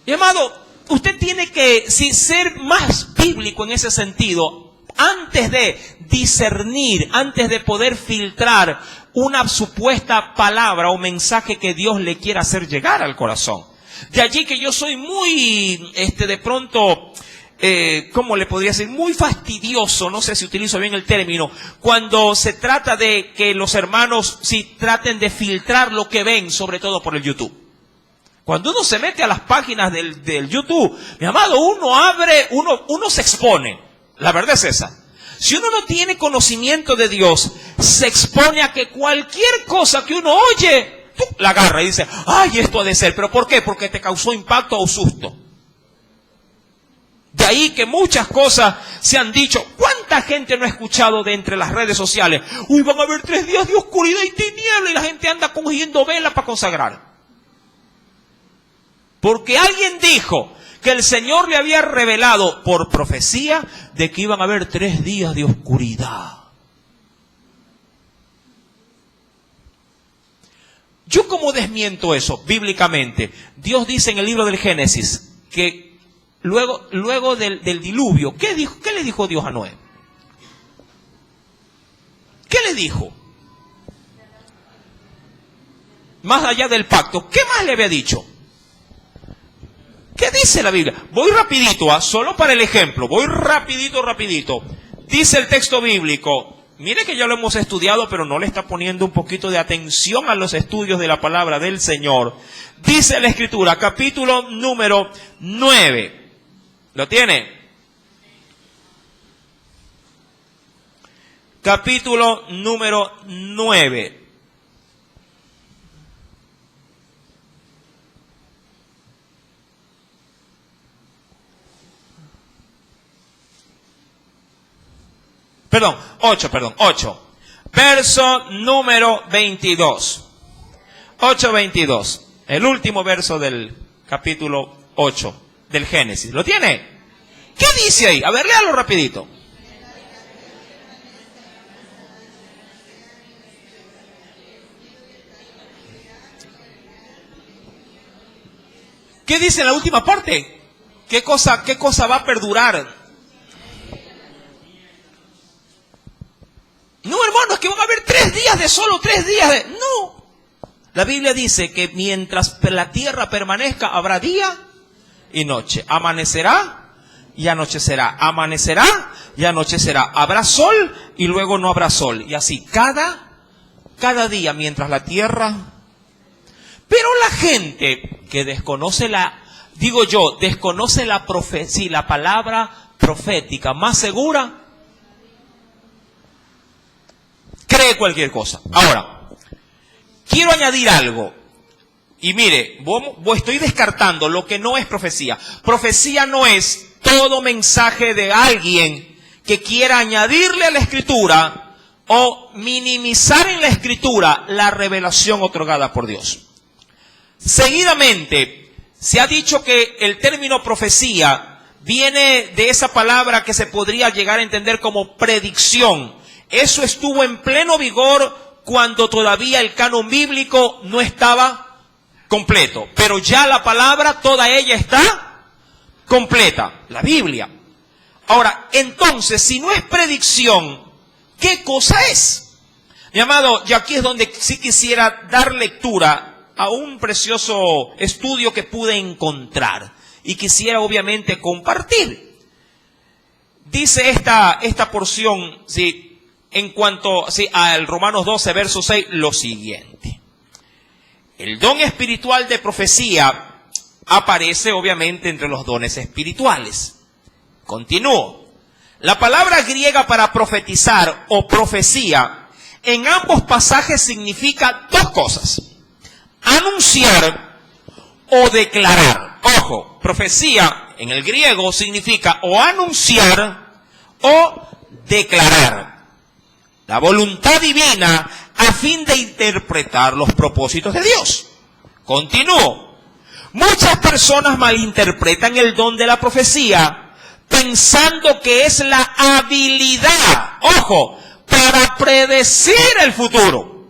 Mi amado, usted tiene que ser más bíblico en ese sentido. Antes de discernir, antes de poder filtrar una supuesta palabra o mensaje que Dios le quiera hacer llegar al corazón. De allí que yo soy muy, de pronto, ¿cómo le podría decir? Muy fastidioso, no sé si utilizo bien el término, cuando se trata de que los hermanos traten de filtrar lo que ven, sobre todo por el YouTube. Cuando uno se mete a las páginas del YouTube, mi amado, uno se expone. La verdad es esa. Si uno no tiene conocimiento de Dios, se expone a que cualquier cosa que uno oye, la agarra y dice, ay, esto ha de ser. ¿Pero por qué? Porque te causó impacto o susto. De ahí que muchas cosas se han dicho. ¿Cuánta gente no ha escuchado de entre las redes sociales? Uy, van a haber 3 días de oscuridad y tiniebla y la gente anda cogiendo velas para consagrar. Porque alguien dijo que el Señor le había revelado por profecía de que iban a haber 3 días de oscuridad. ¿Yo cómo desmiento eso bíblicamente? Dios dice en el libro del Génesis que luego del diluvio, ¿qué le dijo Dios a Noé? ¿Qué le dijo? Más allá del pacto, ¿qué más le había dicho? ¿Qué dice la Biblia? Voy rapidito, solo para el ejemplo, voy rapidito. Dice el texto bíblico, mire que ya lo hemos estudiado, pero no le está poniendo un poquito de atención a los estudios de la palabra del Señor. Dice la Escritura, capítulo número 9. ¿Lo tiene? Capítulo número 9. Perdón, 8. Verso número 22. 8:22. El último verso del capítulo 8 del Génesis. ¿Lo tiene? ¿Qué dice ahí? A ver, léalo rapidito. ¿Qué dice en la última parte? ¿Qué cosa va a perdurar? No, hermano, es que van a haber 3 días de sol o 3 días de... No. La Biblia dice que mientras la tierra permanezca, habrá día y noche. Amanecerá y anochecerá. Amanecerá y anochecerá. Habrá sol y luego no habrá sol. Y así, cada día mientras la tierra... Pero la gente que desconoce desconoce la profecía, la palabra profética más segura, cree cualquier cosa. Ahora, quiero añadir algo. Y mire, estoy descartando lo que no es profecía. Profecía no es todo mensaje de alguien que quiera añadirle a la Escritura o minimizar en la Escritura la revelación otorgada por Dios. Seguidamente, se ha dicho que el término profecía viene de esa palabra que se podría llegar a entender como predicción. Eso estuvo en pleno vigor cuando todavía el canon bíblico no estaba completo. Pero ya la palabra, toda ella está completa, la Biblia. Ahora, entonces, si no es predicción, ¿qué cosa es? Mi amado, y aquí es donde sí quisiera dar lectura a un precioso estudio que pude encontrar y quisiera obviamente compartir. Dice esta porción, ¿sí?, en cuanto al Romanos 12, verso 6, lo siguiente. El don espiritual de profecía aparece obviamente entre los dones espirituales. Continúo. La palabra griega para profetizar o profecía en ambos pasajes significa 2 cosas. Anunciar o declarar. Ojo, profecía en el griego significa o anunciar o declarar la voluntad divina a fin de interpretar los propósitos de Dios. Continúo. Muchas personas malinterpretan el don de la profecía pensando que es la habilidad, ojo, para predecir el futuro.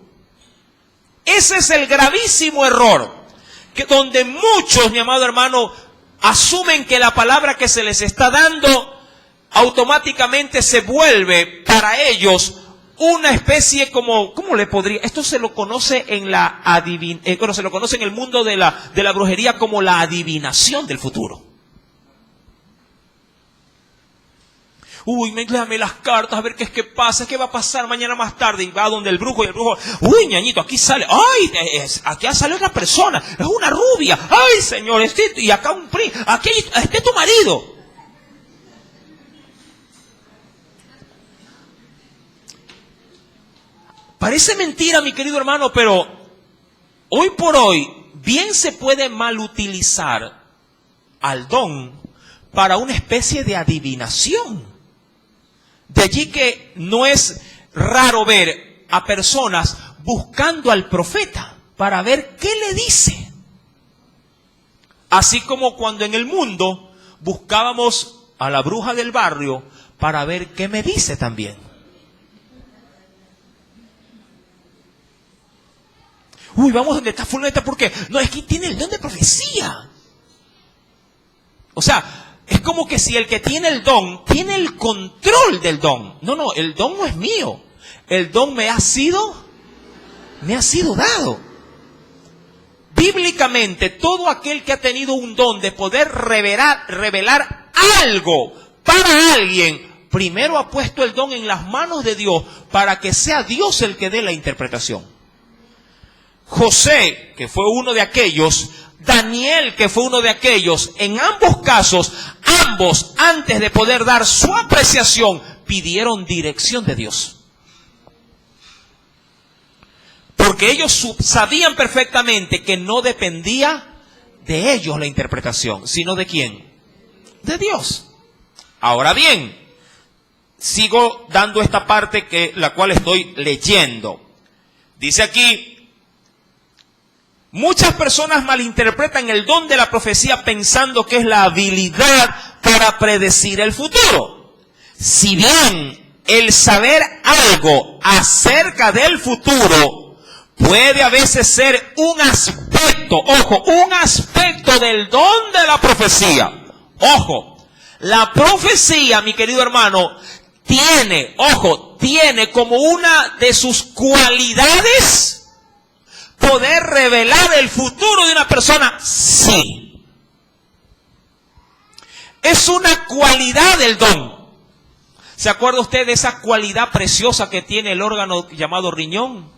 Ese es el gravísimo error, que donde muchos, mi amado hermano, asumen que la palabra que se les está dando automáticamente se vuelve para ellos una especie como, ¿cómo le podría? Esto se lo conoce en se lo conoce en el mundo de la brujería como la adivinación del futuro. Uy, léame las cartas, a ver qué es que pasa, qué va a pasar mañana más tarde. Y va donde el brujo y el brujo, uy, ñañito, aquí sale, ay, aquí sale otra persona, es una rubia, ay, señor, y acá un aquí este es tu marido. Parece mentira, mi querido hermano, pero hoy por hoy bien se puede malutilizar al don para una especie de adivinación. De allí que no es raro ver a personas buscando al profeta para ver qué le dice. Así como cuando en el mundo buscábamos a la bruja del barrio para ver qué me dice también. Uy, vamos donde está fulano, ¿por qué? No, es que tiene el don de profecía. O sea, es como que si el que tiene el don, tiene el control del don. No, el don no es mío. El don me ha sido dado. Bíblicamente, todo aquel que ha tenido un don de poder revelar algo para alguien, primero ha puesto el don en las manos de Dios para que sea Dios el que dé la interpretación. José, que fue uno de aquellos, Daniel, que fue uno de aquellos, en ambos casos, ambos, antes de poder dar su apreciación, pidieron dirección de Dios. Porque ellos sabían perfectamente que no dependía de ellos la interpretación, sino ¿de quién? De Dios. Ahora bien, sigo dando esta parte la cual estoy leyendo. Dice aquí: muchas personas malinterpretan el don de la profecía pensando que es la habilidad para predecir el futuro. Si bien el saber algo acerca del futuro puede a veces ser un aspecto, un aspecto del don de la profecía. La profecía, mi querido hermano, tiene como una de sus cualidades poder revelar el futuro de una persona. Sí. Es una cualidad del don. ¿Se acuerda usted de esa cualidad preciosa que tiene el órgano llamado riñón?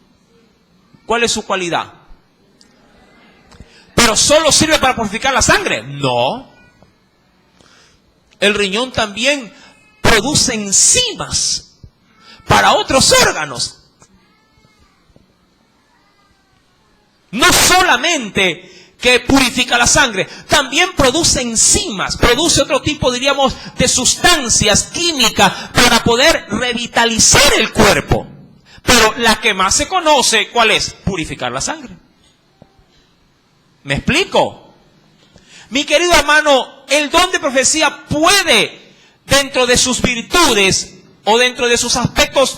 ¿Cuál es su cualidad? ¿Pero solo sirve para purificar la sangre? No. El riñón también produce enzimas para otros órganos. No solamente que purifica la sangre, también produce enzimas, produce otro tipo, diríamos, de sustancias químicas para poder revitalizar el cuerpo. Pero la que más se conoce, ¿cuál es? Purificar la sangre. ¿Me explico? Mi querido hermano, el don de profecía puede, dentro de sus virtudes o dentro de sus aspectos,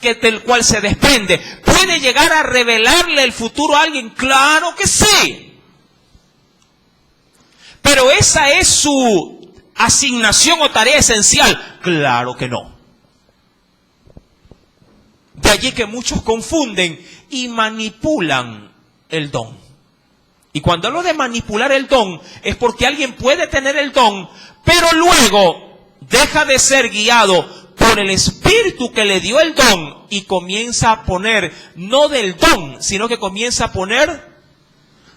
del cual se desprende, ¿puede llegar a revelarle el futuro a alguien? Claro que sí. Pero esa es su asignación o tarea esencial. Claro que no. De allí que muchos confunden y manipulan el don. Y cuando hablo de manipular el don, es porque alguien puede tener el don, pero luego deja de ser guiado por el espíritu que le dio el don y comienza a poner, no del don, sino que comienza a poner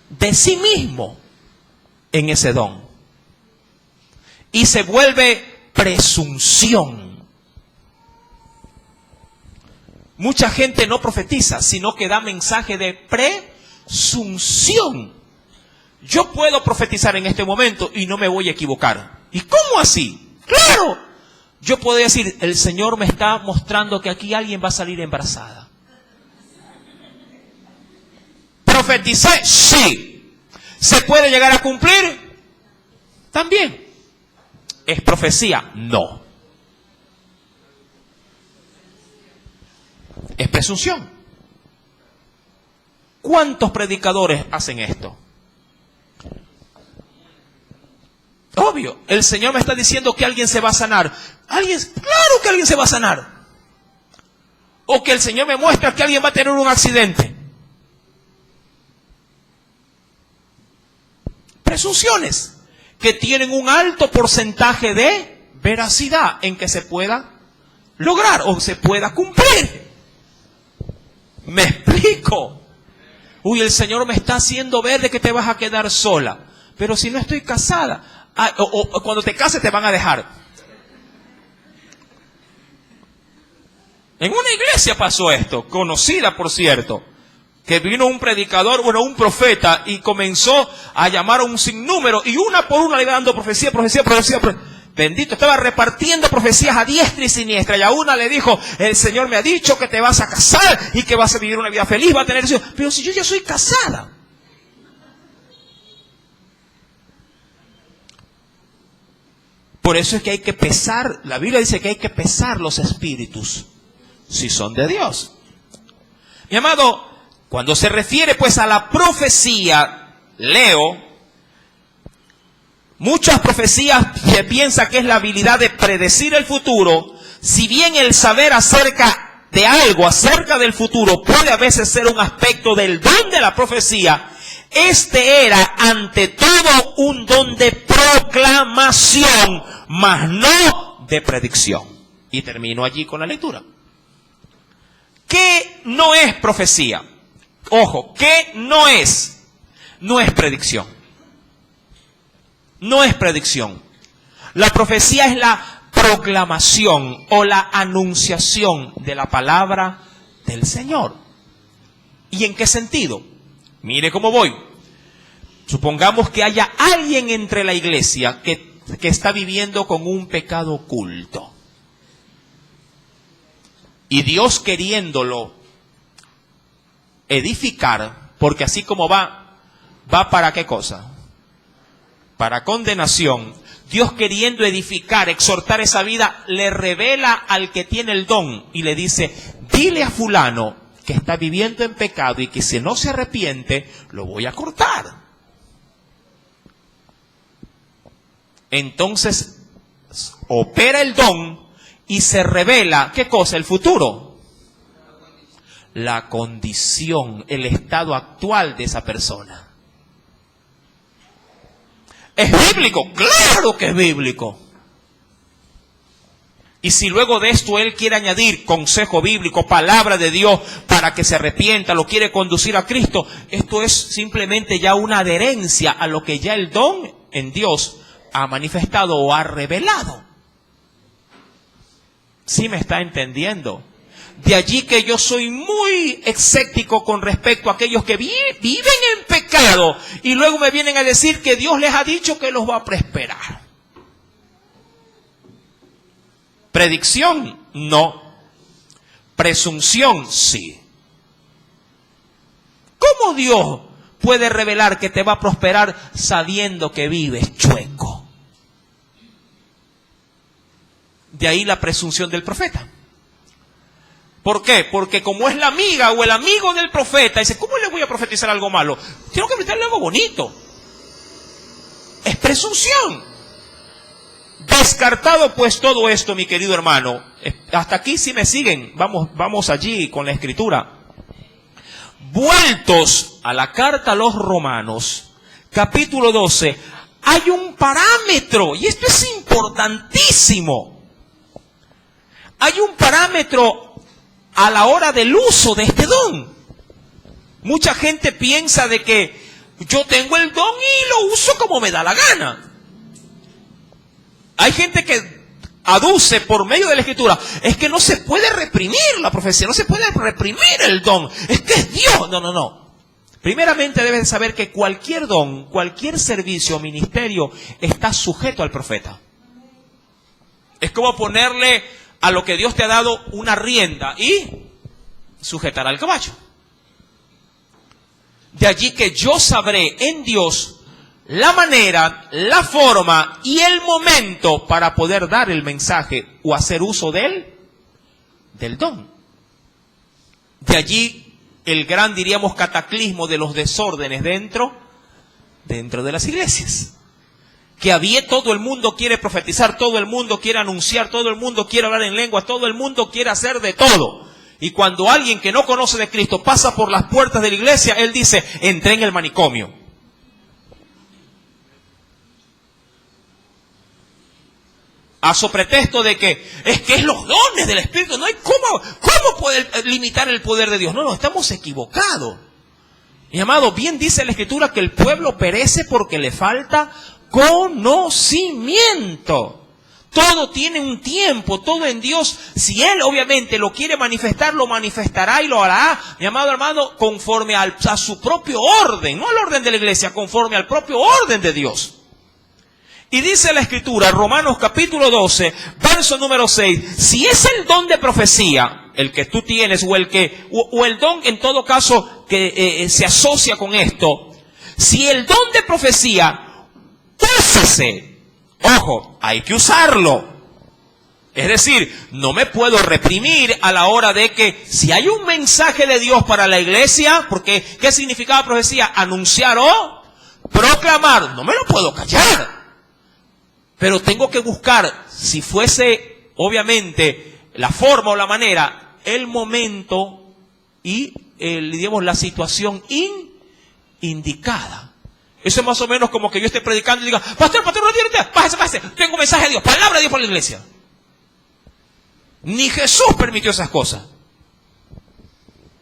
de sí mismo en ese don. Y se vuelve presunción. Mucha gente no profetiza, sino que da mensaje de presunción. Yo puedo profetizar en este momento y no me voy a equivocar. ¿Y cómo así? ¡Claro! Yo puedo decir, el Señor me está mostrando que aquí alguien va a salir embarazada. ¿Profeticé? Sí. ¿Se puede llegar a cumplir? También. ¿Es profecía? No. Es presunción. ¿Cuántos predicadores hacen esto? Obvio, el Señor me está diciendo que alguien se va a sanar. Claro que alguien se va a sanar. O que el Señor me muestra que alguien va a tener un accidente. Presunciones que tienen un alto porcentaje de veracidad en que se pueda lograr o se pueda cumplir. ¿Me explico? Uy, el Señor me está haciendo ver de que te vas a quedar sola. Pero si no estoy casada, o cuando te cases te van a dejar. En una iglesia pasó esto, conocida por cierto. que vino un predicador, un profeta, y comenzó a llamar a un sinnúmero, y una por una le iba dando profecía. Bendito, estaba repartiendo profecías a diestra y siniestra, y a una le dijo: el Señor me ha dicho que te vas a casar y que vas a vivir una vida feliz, vas a tener hijos. Pero si yo ya soy casada. Por eso es que hay que pesar, la Biblia dice que hay que pesar los espíritus, si son de Dios. Mi amado, cuando se refiere pues a la profecía, leo, muchas profecías se piensa que es la habilidad de predecir el futuro. Si bien el saber acerca de algo, acerca del futuro, puede a veces ser un aspecto del don de la profecía, este era ante todo un don de proclamación, mas no de predicción. Y termino allí con la lectura. ¿Qué no es profecía? Ojo, ¿qué no es? No es predicción. No es predicción. La profecía es la proclamación o la anunciación de la palabra del Señor. ¿Y en qué sentido? Mire cómo voy. Supongamos que haya alguien entre la iglesia que está viviendo con un pecado oculto. Y Dios queriéndolo edificar, porque así como va para ¿qué cosa? Para condenación. Dios queriendo edificar, exhortar esa vida, le revela al que tiene el don y le dice: dile a fulano que está viviendo en pecado y que si no se arrepiente, lo voy a cortar. Entonces, opera el don y se revela, ¿qué cosa? El futuro. La condición, el estado actual de esa persona. ¿Es bíblico? ¡Claro que es bíblico! Y si luego de esto él quiere añadir consejo bíblico, palabra de Dios, para que se arrepienta, lo quiere conducir a Cristo, esto es simplemente ya una adherencia a lo que ya el don en Dios ha manifestado o ha revelado. ¿Sí me está entendiendo? De allí que yo soy muy escéptico con respecto a aquellos que viven en pecado y luego me vienen a decir que Dios les ha dicho que los va a prosperar. Predicción, no. Presunción, sí. ¿Cómo Dios puede revelar que te va a prosperar sabiendo que vives chueco? De ahí la presunción del profeta. ¿Por qué? Porque como es la amiga o el amigo del profeta, dice: ¿cómo le voy a profetizar algo malo? Tengo que meterle algo bonito. Es presunción. Descartado pues todo esto, mi querido hermano. Hasta aquí si me siguen, vamos allí con la escritura. Vueltos a la carta a los Romanos, capítulo 12, hay un parámetro, y esto es importantísimo. Hay un parámetro a la hora del uso de este don. Mucha gente piensa de que yo tengo el don y lo uso como me da la gana. Hay gente que aduce por medio de la escritura, es que no se puede reprimir la profecía, no se puede reprimir el don, es que es Dios. No. Primeramente debes saber que cualquier don, cualquier servicio o ministerio está sujeto al profeta. Es como ponerle a lo que Dios te ha dado una rienda y sujetar al caballo. De allí que yo sabré en Dios la manera, la forma y el momento para poder dar el mensaje o hacer uso de él, del don. De allí el gran, diríamos, cataclismo de los desórdenes dentro de las iglesias. Que había, todo el mundo quiere profetizar, todo el mundo quiere anunciar, todo el mundo quiere hablar en lengua, todo el mundo quiere hacer de todo. Y cuando alguien que no conoce de Cristo pasa por las puertas de la iglesia, él dice: entré en el manicomio. A su pretexto de que es los dones del Espíritu, no hay cómo poder limitar el poder de Dios. No, estamos equivocados. Mi amado, bien dice la Escritura que el pueblo perece porque le falta conocimiento. Todo tiene un tiempo, todo en Dios. Si Él obviamente lo quiere manifestar, lo manifestará y lo hará, mi amado hermano, conforme a su propio orden, no al orden de la iglesia, conforme al propio orden de Dios. Y dice la Escritura, Romanos capítulo 12, verso número 6, si es el don de profecía, el que tú tienes, o el don en todo caso que se asocia con esto, si el don de profecía, úsese. Ojo, hay que usarlo. Es decir, no me puedo reprimir a la hora de que si hay un mensaje de Dios para la iglesia, porque ¿qué significaba profecía? Anunciar o proclamar. No me lo puedo callar. Pero tengo que buscar, si fuese obviamente la forma o la manera, el momento y digamos la situación indicada. Eso es más o menos como que yo esté predicando y diga, pastor, no tiene, pásese, tengo un mensaje de Dios, palabra de Dios para la iglesia. Ni Jesús permitió esas cosas.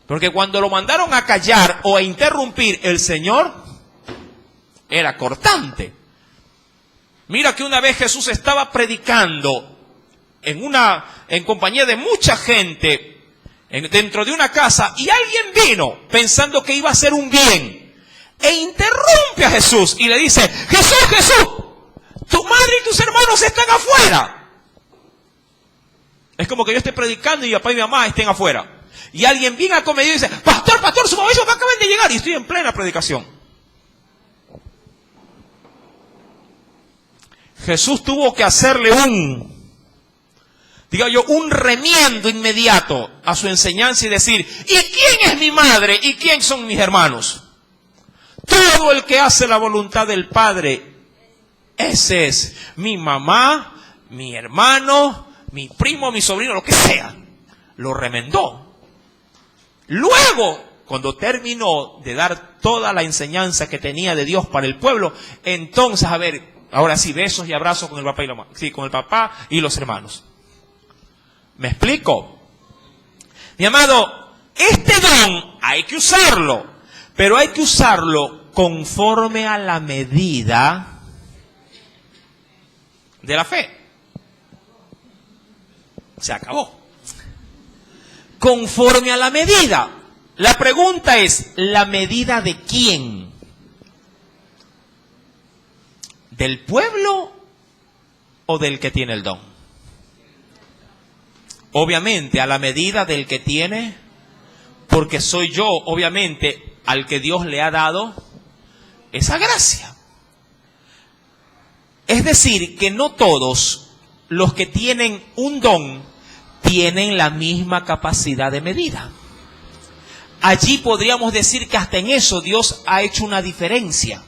Porque cuando lo mandaron a callar o a interrumpir, el Señor era cortante. Mira que una vez Jesús estaba predicando en compañía de mucha gente, dentro de una casa, y alguien vino pensando que iba a hacer un bien. E interrumpe a Jesús y le dice, Jesús, tu madre y tus hermanos están afuera. Es como que yo esté predicando y mi papá y mi mamá estén afuera. Y alguien viene a comer y dice, pastor, su mamá y su papá acaban de llegar y estoy en plena predicación. Jesús tuvo que hacerle un remiendo inmediato a su enseñanza y decir, ¿y quién es mi madre y quién son mis hermanos? Todo el que hace la voluntad del Padre, ese es mi mamá, mi hermano, mi primo, mi sobrino, lo que sea. Lo remendó. Luego, cuando terminó de dar toda la enseñanza que tenía de Dios para el pueblo, entonces, a ver, ahora sí, besos y abrazos con el papá y la mamá. Sí, con el papá y los hermanos. ¿Me explico? Mi amado, este don hay que usarlo, pero hay que usarlo conforme a la medida de la fe. Se acabó. Conforme a la medida. La pregunta es, ¿la medida de quién? ¿Del pueblo o del que tiene el don? Obviamente, a la medida del que tiene, porque soy yo, obviamente, al que Dios le ha dado esa gracia. Es decir, que no todos los que tienen un don tienen la misma capacidad de medida. Allí podríamos decir que hasta en eso Dios ha hecho una diferencia.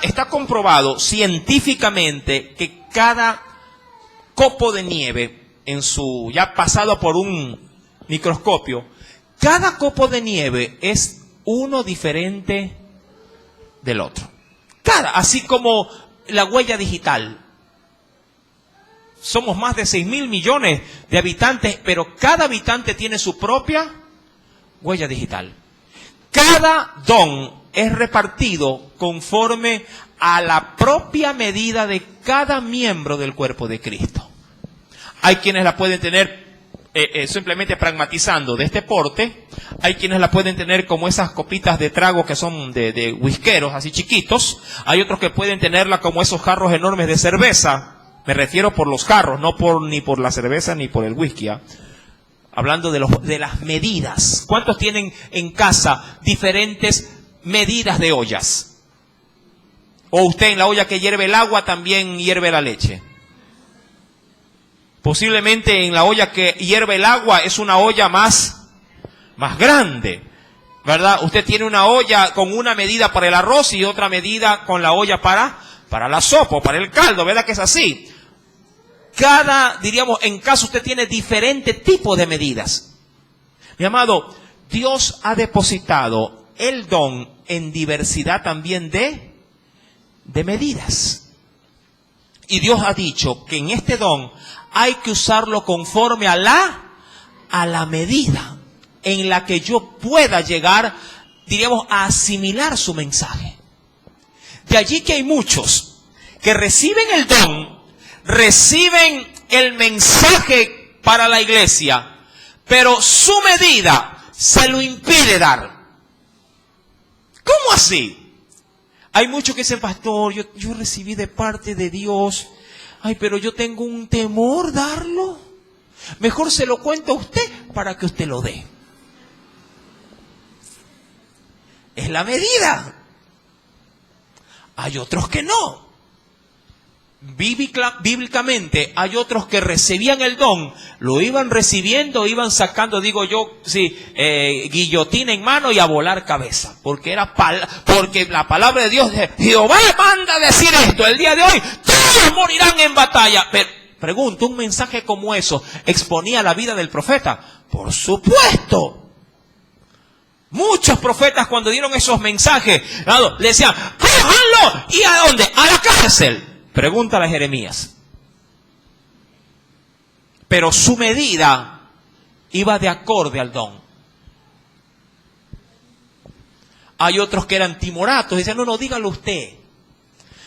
Está comprobado científicamente que cada copo de nieve, ya pasado por un microscopio, cada copo de nieve es uno diferente del otro. Así como la huella digital. Somos más de 6.000 millones de habitantes, pero cada habitante tiene su propia huella digital. Cada don es repartido conforme a la propia medida de cada miembro del cuerpo de Cristo. Hay quienes la pueden tener simplemente pragmatizando de este porte. Hay quienes la pueden tener como esas copitas de trago que son de whiskeros, así chiquitos. Hay otros que pueden tenerla como esos jarros enormes de cerveza. Me refiero por los jarros, no ni por la cerveza ni por el whisky. Hablando de las medidas. ¿Cuántos tienen en casa diferentes medidas de ollas? ¿O usted en la olla que hierve el agua también hierve la leche? Posiblemente en la olla que hierve el agua es una olla más grande, ¿verdad? Usted tiene una olla con una medida para el arroz y otra medida con la olla para la sopa, para el caldo, ¿verdad que es así? En casa usted tiene diferente tipo de medidas. Mi amado, Dios ha depositado el don en diversidad también de medidas. Y Dios ha dicho que en este don hay que usarlo conforme a la medida en la que yo pueda llegar, a asimilar su mensaje. De allí que hay muchos que reciben el don, reciben el mensaje para la iglesia, pero su medida se lo impide dar. ¿Cómo así? Hay muchos que dicen, pastor, yo recibí de parte de Dios, ay, pero yo tengo un temor darlo. Mejor se lo cuento a usted para que usted lo dé. Es la medida. Hay otros que no. Bíblicamente hay otros que recibían el don, lo iban recibiendo, iban sacando, digo yo, sí, guillotina en mano y a volar cabeza, porque porque la palabra de Dios, Jehová manda decir esto, el día de hoy todos morirán en batalla. Pero pregunto, ¿un mensaje como eso exponía la vida del profeta? Por supuesto. Muchos profetas cuando dieron esos mensajes, le decían, ¡cójanlo! ¿Y a dónde? A la cárcel. Pregúntale a Jeremías. Pero su medida iba de acorde al don. Hay otros que eran timoratos, decían, no, dígalo usted.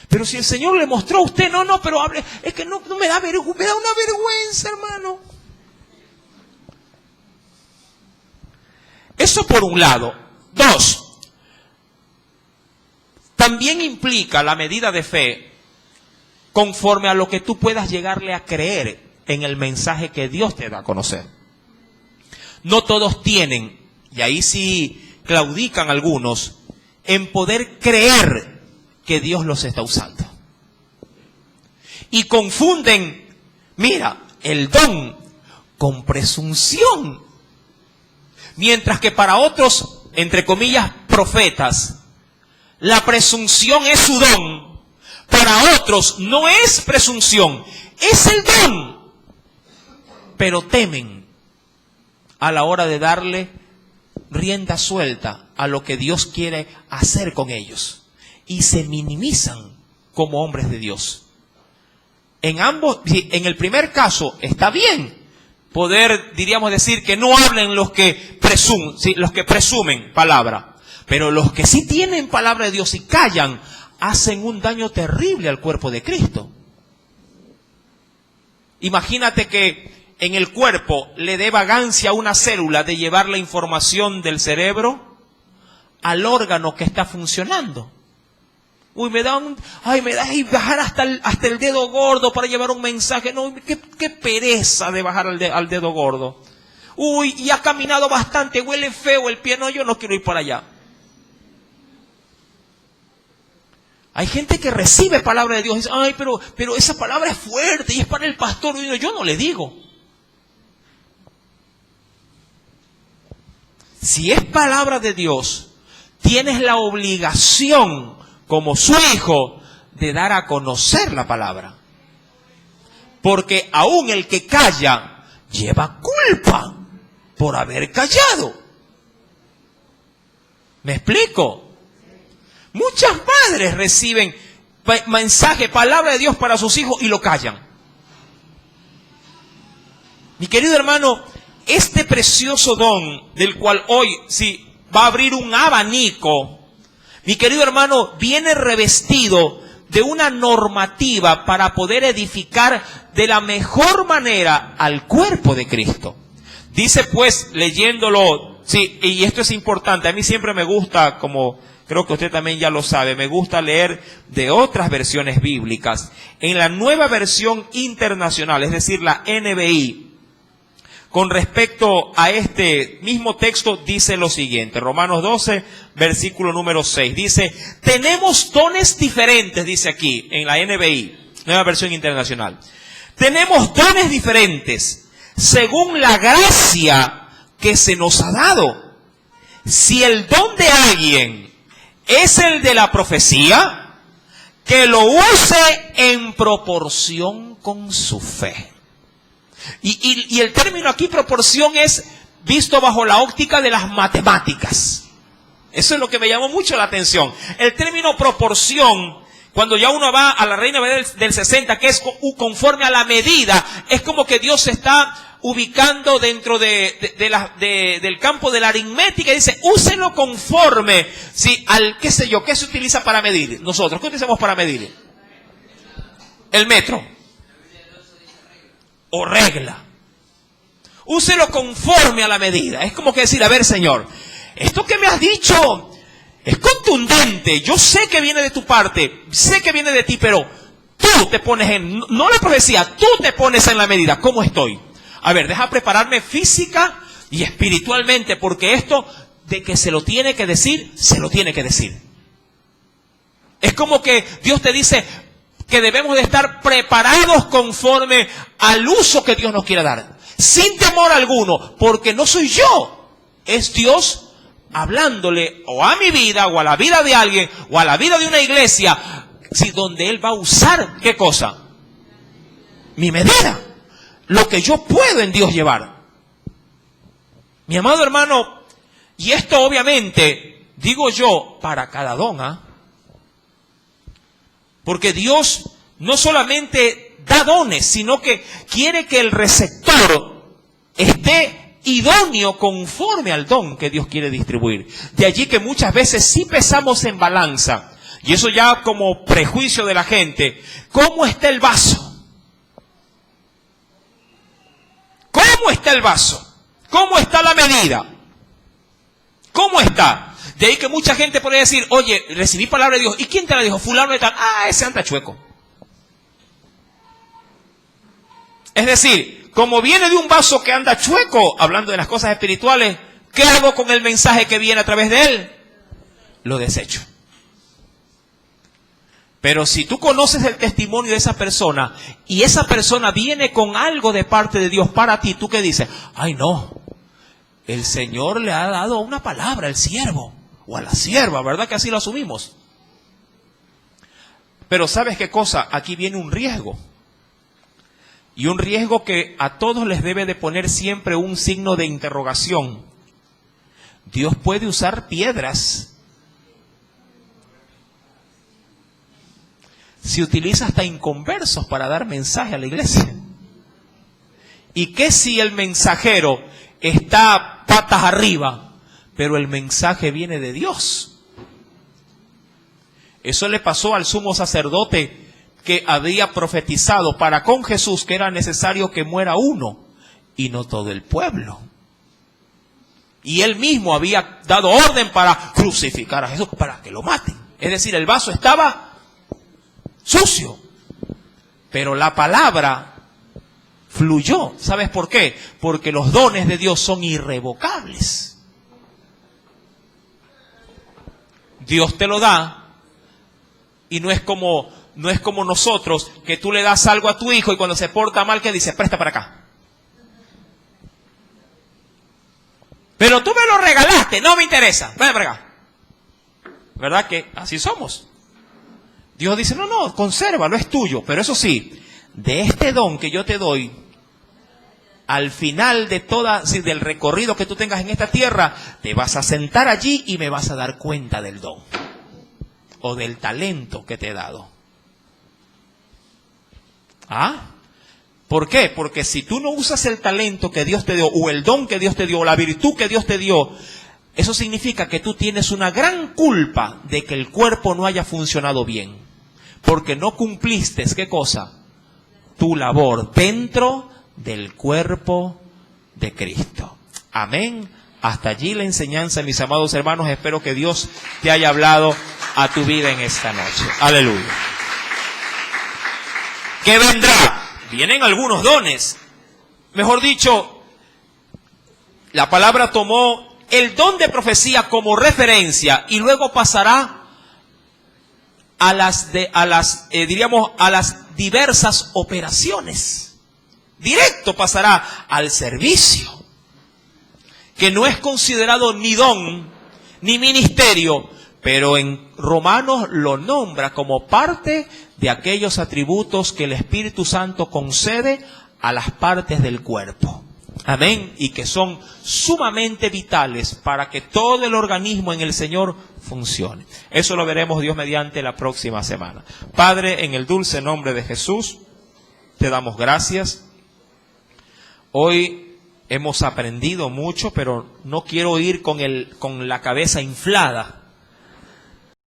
Pero si el Señor le mostró a usted, no, pero hable, es que no me da vergüenza, me da una vergüenza, hermano. Eso por un lado. Dos, también implica la medida de fe conforme a lo que tú puedas llegarle a creer en el mensaje que Dios te da a conocer. No todos tienen, y ahí sí claudican algunos, en poder creer que Dios los está usando. Y confunden, mira, el don con presunción. Mientras que para otros, entre comillas, profetas, la presunción es su don. Para otros no es presunción, es el don. Pero temen a la hora de darle rienda suelta a lo que Dios quiere hacer con ellos. Y se minimizan como hombres de Dios. En el primer caso está bien poder, diríamos decir, que no hablen los que presumen palabra. Pero los que sí tienen palabra de Dios y callan, hacen un daño terrible al cuerpo de Cristo. Imagínate que en el cuerpo le dé vagancia a una célula de llevar la información del cerebro al órgano que está funcionando. Uy, me da y bajar hasta el dedo gordo para llevar un mensaje. No, qué pereza de bajar al dedo gordo. Uy, y ha caminado bastante, huele feo el pie. No, yo no quiero ir para allá. Hay gente que recibe palabra de Dios y dice, ay, pero esa palabra es fuerte y es para el pastor. Y yo no le digo. Si es palabra de Dios, tienes la obligación, como su hijo, de dar a conocer la palabra. Porque aún el que calla, lleva culpa por haber callado. ¿Me explico? Muchas madres reciben mensaje, palabra de Dios para sus hijos y lo callan. Mi querido hermano, este precioso don del cual hoy sí va a abrir un abanico, mi querido hermano, viene revestido de una normativa para poder edificar de la mejor manera al cuerpo de Cristo. Dice pues, leyéndolo, sí, y esto es importante, a mí siempre me gusta, como creo que usted también ya lo sabe, me gusta leer de otras versiones bíblicas. En la Nueva Versión Internacional, es decir, la NBI, con respecto a este mismo texto, dice lo siguiente. Romanos 12, versículo número 6. Dice, tenemos dones diferentes, dice aquí, en la NBI, Nueva Versión Internacional. Tenemos dones diferentes, según la gracia que se nos ha dado. Si el don de alguien es el de la profecía, que lo use en proporción con su fe. Y el término aquí, proporción, es visto bajo la óptica de las matemáticas. Eso es lo que me llamó mucho la atención. El término proporción, cuando ya uno va a la Reina del 60, que es conforme a la medida, es como que Dios se está ubicando dentro del campo de la aritmética y dice, úsenlo conforme, ¿sí?, al, qué sé yo, ¿qué se utiliza para medir? Nosotros, ¿qué utilizamos para medir? El metro. o regla. Úselo conforme a la medida. Es como que decir, a ver, Señor, esto que me has dicho es contundente. Yo sé que viene de tu parte, sé que viene de ti, pero tú te pones en, no la profecía, tú te pones en la medida. ¿Cómo estoy? A ver, deja prepararme física y espiritualmente, porque esto de que se lo tiene que decir, se lo tiene que decir. Es como que Dios te dice que debemos de estar preparados conforme al uso que Dios nos quiere dar. Sin temor alguno, porque no soy yo, es Dios hablándole o a mi vida, o a la vida de alguien, o a la vida de una iglesia, si donde Él va a usar, ¿qué cosa? Mi medida, lo que yo puedo en Dios llevar. Mi amado hermano, y esto obviamente, digo yo, para cada don, ¿ah? Porque Dios no solamente da dones, sino que quiere que el receptor esté idóneo conforme al don que Dios quiere distribuir. De allí que muchas veces sí pesamos en balanza, y eso ya como prejuicio de la gente. ¿Cómo está el vaso? ¿Cómo está el vaso? ¿Cómo está la medida? ¿Cómo está? De ahí que mucha gente puede decir, oye, recibí palabra de Dios. ¿Y quién te la dijo? Fulano de tal. Ah, ese anda chueco. Es decir, como viene de un vaso que anda chueco, hablando de las cosas espirituales, ¿qué hago con el mensaje que viene a través de él? Lo desecho. Pero si tú conoces el testimonio de esa persona, y esa persona viene con algo de parte de Dios para ti, ¿tú qué dices? Ay, no. El Señor le ha dado una palabra al siervo o a la sierva, ¿verdad que así lo asumimos? Pero ¿sabes qué cosa? Aquí viene un riesgo. Y un riesgo que a todos les debe de poner siempre un signo de interrogación. Dios puede usar piedras. Se utiliza hasta inconversos para dar mensaje a la iglesia. ¿Y qué si el mensajero está patas arriba, pero el mensaje viene de Dios? Eso le pasó al sumo sacerdote que había profetizado para con Jesús que era necesario que muera uno y no todo el pueblo. Y él mismo había dado orden para crucificar a Jesús, para que lo maten. Es decir, el vaso estaba sucio, pero la palabra fluyó. ¿Sabes por qué? Porque los dones de Dios son irrevocables. Dios te lo da y no es como nosotros, que tú le das algo a tu hijo y cuando se porta mal, que dice, presta para acá. Pero tú me lo regalaste, no me interesa, ven para acá. ¿Verdad que así somos? Dios dice, no, consérvalo, es tuyo. Pero eso sí, de este don que yo te doy, al final de del recorrido que tú tengas en esta tierra, te vas a sentar allí y me vas a dar cuenta del don o del talento que te he dado. ¿Ah? ¿Por qué? Porque si tú no usas el talento que Dios te dio, o el don que Dios te dio, o la virtud que Dios te dio, eso significa que tú tienes una gran culpa de que el cuerpo no haya funcionado bien. Porque no cumpliste, ¿qué cosa? Tu labor dentro del cuerpo de Cristo. Amén. Hasta allí la enseñanza, mis amados hermanos. Espero que Dios te haya hablado a tu vida en esta noche. Aleluya. ¿Qué vendrá? Vienen algunos dones. Mejor dicho, la palabra tomó el don de profecía como referencia y luego pasará a las diversas operaciones. Directo pasará al servicio, que no es considerado ni don ni ministerio, pero en Romanos lo nombra como parte de aquellos atributos que el Espíritu Santo concede a las partes del cuerpo. Amén. Y que son sumamente vitales para que todo el organismo en el Señor funcione. Eso lo veremos, Dios mediante, la próxima semana. Padre, en el dulce nombre de Jesús, te damos gracias. Hoy hemos aprendido mucho, pero no quiero ir con la cabeza inflada.